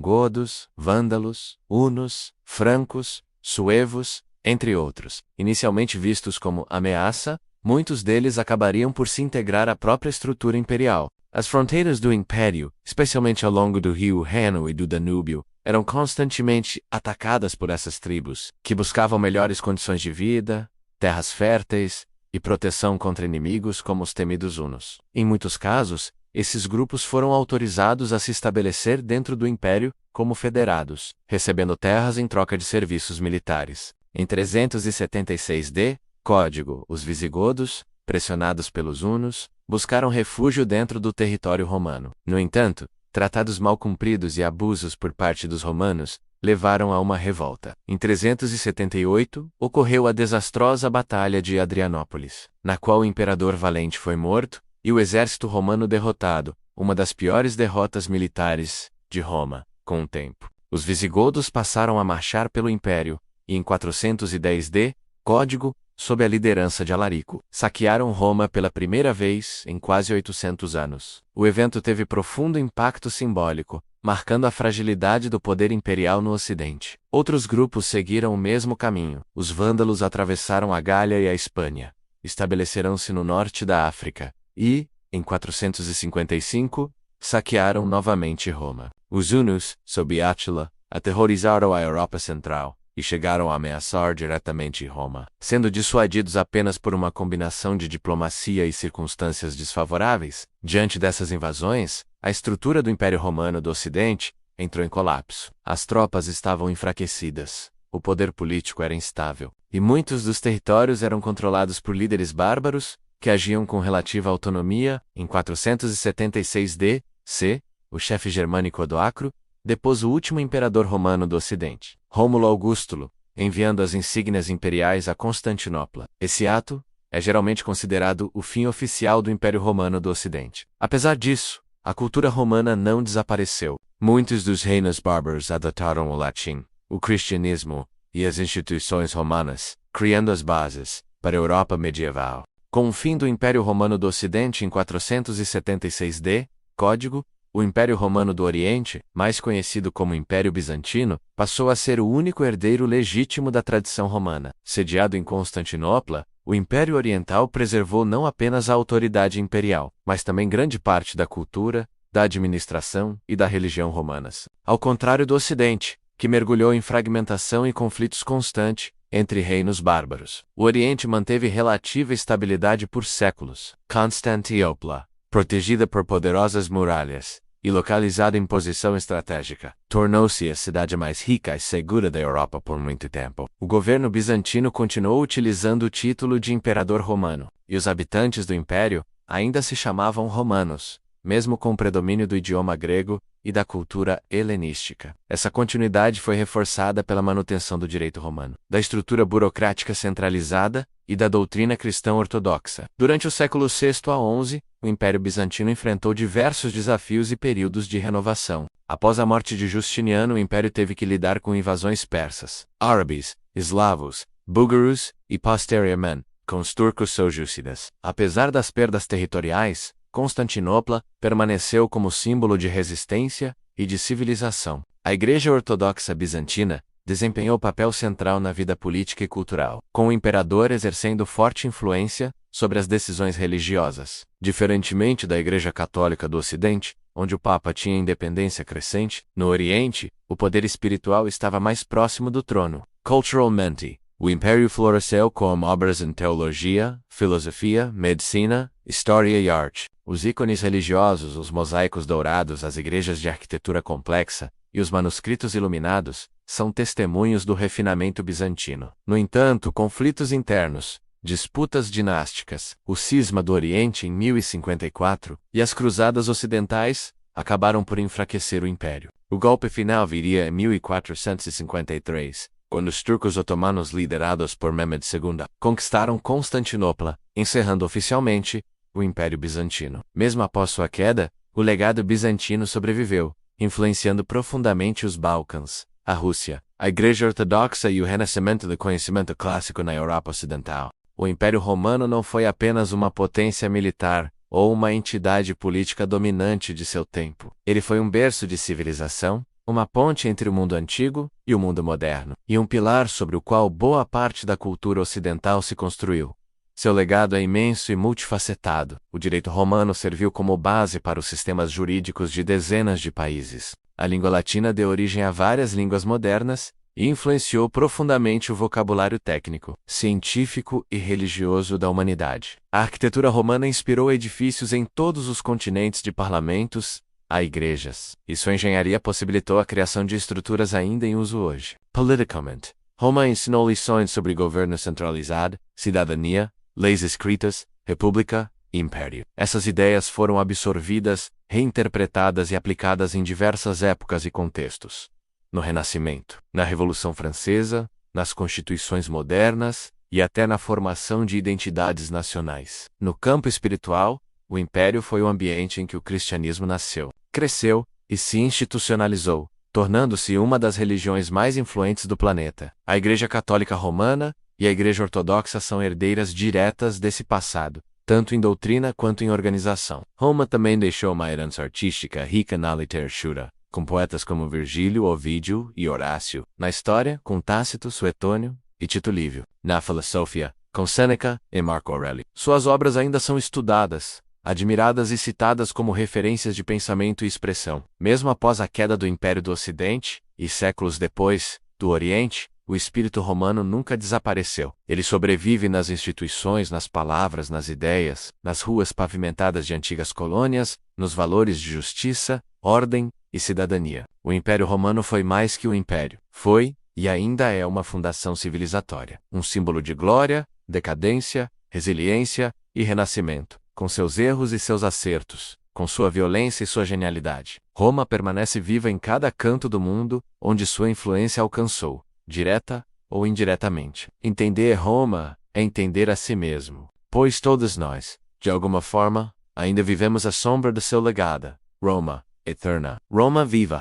godos, vândalos, hunos, francos, suevos, entre outros. Inicialmente vistos como ameaça, muitos deles acabariam por se integrar à própria estrutura imperial. As fronteiras do Império, especialmente ao longo do rio Reno e do Danúbio, eram constantemente atacadas por essas tribos, que buscavam melhores condições de vida, terras férteis e proteção contra inimigos como os temidos hunos. Em muitos casos, esses grupos foram autorizados a se estabelecer dentro do Império como federados, recebendo terras em troca de serviços militares. Em 376 d. Código, os visigodos, pressionados pelos hunos, buscaram refúgio dentro do território romano. No entanto, tratados mal cumpridos e abusos por parte dos romanos levaram a uma revolta. Em 378, ocorreu a desastrosa Batalha de Adrianópolis, na qual o imperador Valente foi morto e o exército romano derrotado, uma das piores derrotas militares de Roma. Com o tempo, os visigodos passaram a marchar pelo império e, em 410 d. Código, sob a liderança de Alarico, saquearam Roma pela primeira vez em quase 800 anos. O evento teve profundo impacto simbólico, marcando a fragilidade do poder imperial no Ocidente. Outros grupos seguiram o mesmo caminho. Os vândalos atravessaram a Gália e a Espanha, estabeleceram-se no norte da África e, em 455, saquearam novamente Roma. Os hunos, sob Átila, aterrorizaram a Europa Central e chegaram a ameaçar diretamente Roma, sendo dissuadidos apenas por uma combinação de diplomacia e circunstâncias desfavoráveis. Diante dessas invasões, a estrutura do Império Romano do Ocidente entrou em colapso. As tropas estavam enfraquecidas, o poder político era instável, e muitos dos territórios eram controlados por líderes bárbaros que agiam com relativa autonomia. Em 476 d.C., o chefe germânico Odoacro depôs o último imperador romano do Ocidente, Rômulo Augustulo, enviando as insígnias imperiais a Constantinopla. Esse ato é geralmente considerado o fim oficial do Império Romano do Ocidente. Apesar disso, a cultura romana não desapareceu. Muitos dos reinos bárbaros adotaram o latim, o cristianismo e as instituições romanas, criando as bases para a Europa medieval. Com o fim do Império Romano do Ocidente em 476 d. Código, o Império Romano do Oriente, mais conhecido como Império Bizantino, passou a ser o único herdeiro legítimo da tradição romana. Sediado em Constantinopla, o Império Oriental preservou não apenas a autoridade imperial, mas também grande parte da cultura, da administração e da religião romanas. Ao contrário do Ocidente, que mergulhou em fragmentação e conflitos constantes entre reinos bárbaros, o Oriente manteve relativa estabilidade por séculos. Constantinopla, protegida por poderosas muralhas e localizada em posição estratégica, tornou-se a cidade mais rica e segura da Europa por muito tempo. O governo bizantino continuou utilizando o título de imperador romano, e os habitantes do império ainda se chamavam romanos, mesmo com o predomínio do idioma grego e da cultura helenística. Essa continuidade foi reforçada pela manutenção do direito romano, da estrutura burocrática centralizada e da doutrina cristã ortodoxa. Durante o século VI a XI, o Império Bizantino enfrentou diversos desafios e períodos de renovação. Após a morte de Justiniano, o Império teve que lidar com invasões persas, árabes, eslavos, búlgaros e, posteriormente, com os turcos seljúcidas. Apesar das perdas territoriais, Constantinopla permaneceu como símbolo de resistência e de civilização. A Igreja Ortodoxa Bizantina desempenhou papel central na vida política e cultural, com o imperador exercendo forte influência sobre as decisões religiosas. Diferentemente da Igreja Católica do Ocidente, onde o Papa tinha independência crescente, no Oriente, o poder espiritual estava mais próximo do trono. Culturalmente, o Império floresceu com obras em teologia, filosofia, medicina, história e arte. Os ícones religiosos, os mosaicos dourados, as igrejas de arquitetura complexa e os manuscritos iluminados são testemunhos do refinamento bizantino. No entanto, conflitos internos, disputas dinásticas, o cisma do Oriente em 1054 e as cruzadas ocidentais acabaram por enfraquecer o império. O golpe final viria em 1453, quando os turcos otomanos liderados por Mehmed II conquistaram Constantinopla, encerrando oficialmente o Império Bizantino. Mesmo após sua queda, o legado bizantino sobreviveu, influenciando profundamente os Balcãs, a Rússia, a Igreja Ortodoxa e o renascimento do conhecimento clássico na Europa Ocidental. O Império Romano não foi apenas uma potência militar ou uma entidade política dominante de seu tempo. Ele foi um berço de civilização, uma ponte entre o mundo antigo e o mundo moderno, e um pilar sobre o qual boa parte da cultura ocidental se construiu. Seu legado é imenso e multifacetado. O direito romano serviu como base para os sistemas jurídicos de dezenas de países. A língua latina deu origem a várias línguas modernas e influenciou profundamente o vocabulário técnico, científico e religioso da humanidade. A arquitetura romana inspirou edifícios em todos os continentes, de parlamentos a igrejas, e sua engenharia possibilitou a criação de estruturas ainda em uso hoje. Politicamente, Roma ensinou lições sobre governo centralizado, cidadania, leis escritas, república império. Essas ideias foram absorvidas, reinterpretadas e aplicadas em diversas épocas e contextos. No Renascimento, na Revolução Francesa, nas constituições modernas e até na formação de identidades nacionais. No campo espiritual, o império foi o ambiente em que o cristianismo nasceu, cresceu e se institucionalizou, tornando-se uma das religiões mais influentes do planeta. A Igreja Católica Romana e a Igreja Ortodoxa são herdeiras diretas desse passado, tanto em doutrina quanto em organização. Roma também deixou uma herança artística rica na literatura, com poetas como Virgílio, Ovídio e Horácio. Na história, com Tácito, Suetônio e Tito Livio. Na filosofia, com Sêneca e Marco Aurélio. Suas obras ainda são estudadas, admiradas e citadas como referências de pensamento e expressão. Mesmo após a queda do Império do Ocidente, e séculos depois, do Oriente, o espírito romano nunca desapareceu. Ele sobrevive nas instituições, nas palavras, nas ideias, nas ruas pavimentadas de antigas colônias, nos valores de justiça, ordem e cidadania. O Império Romano foi mais que um império. Foi, e ainda é, uma fundação civilizatória. Um símbolo de glória, decadência, resiliência e renascimento. Com seus erros e seus acertos, com sua violência e sua genialidade. Roma permanece viva em cada canto do mundo onde sua influência alcançou, direta ou indiretamente. Entender Roma é entender a si mesmo, pois todos nós, de alguma forma, ainda vivemos à sombra do seu legado. Roma, eterna. Roma viva!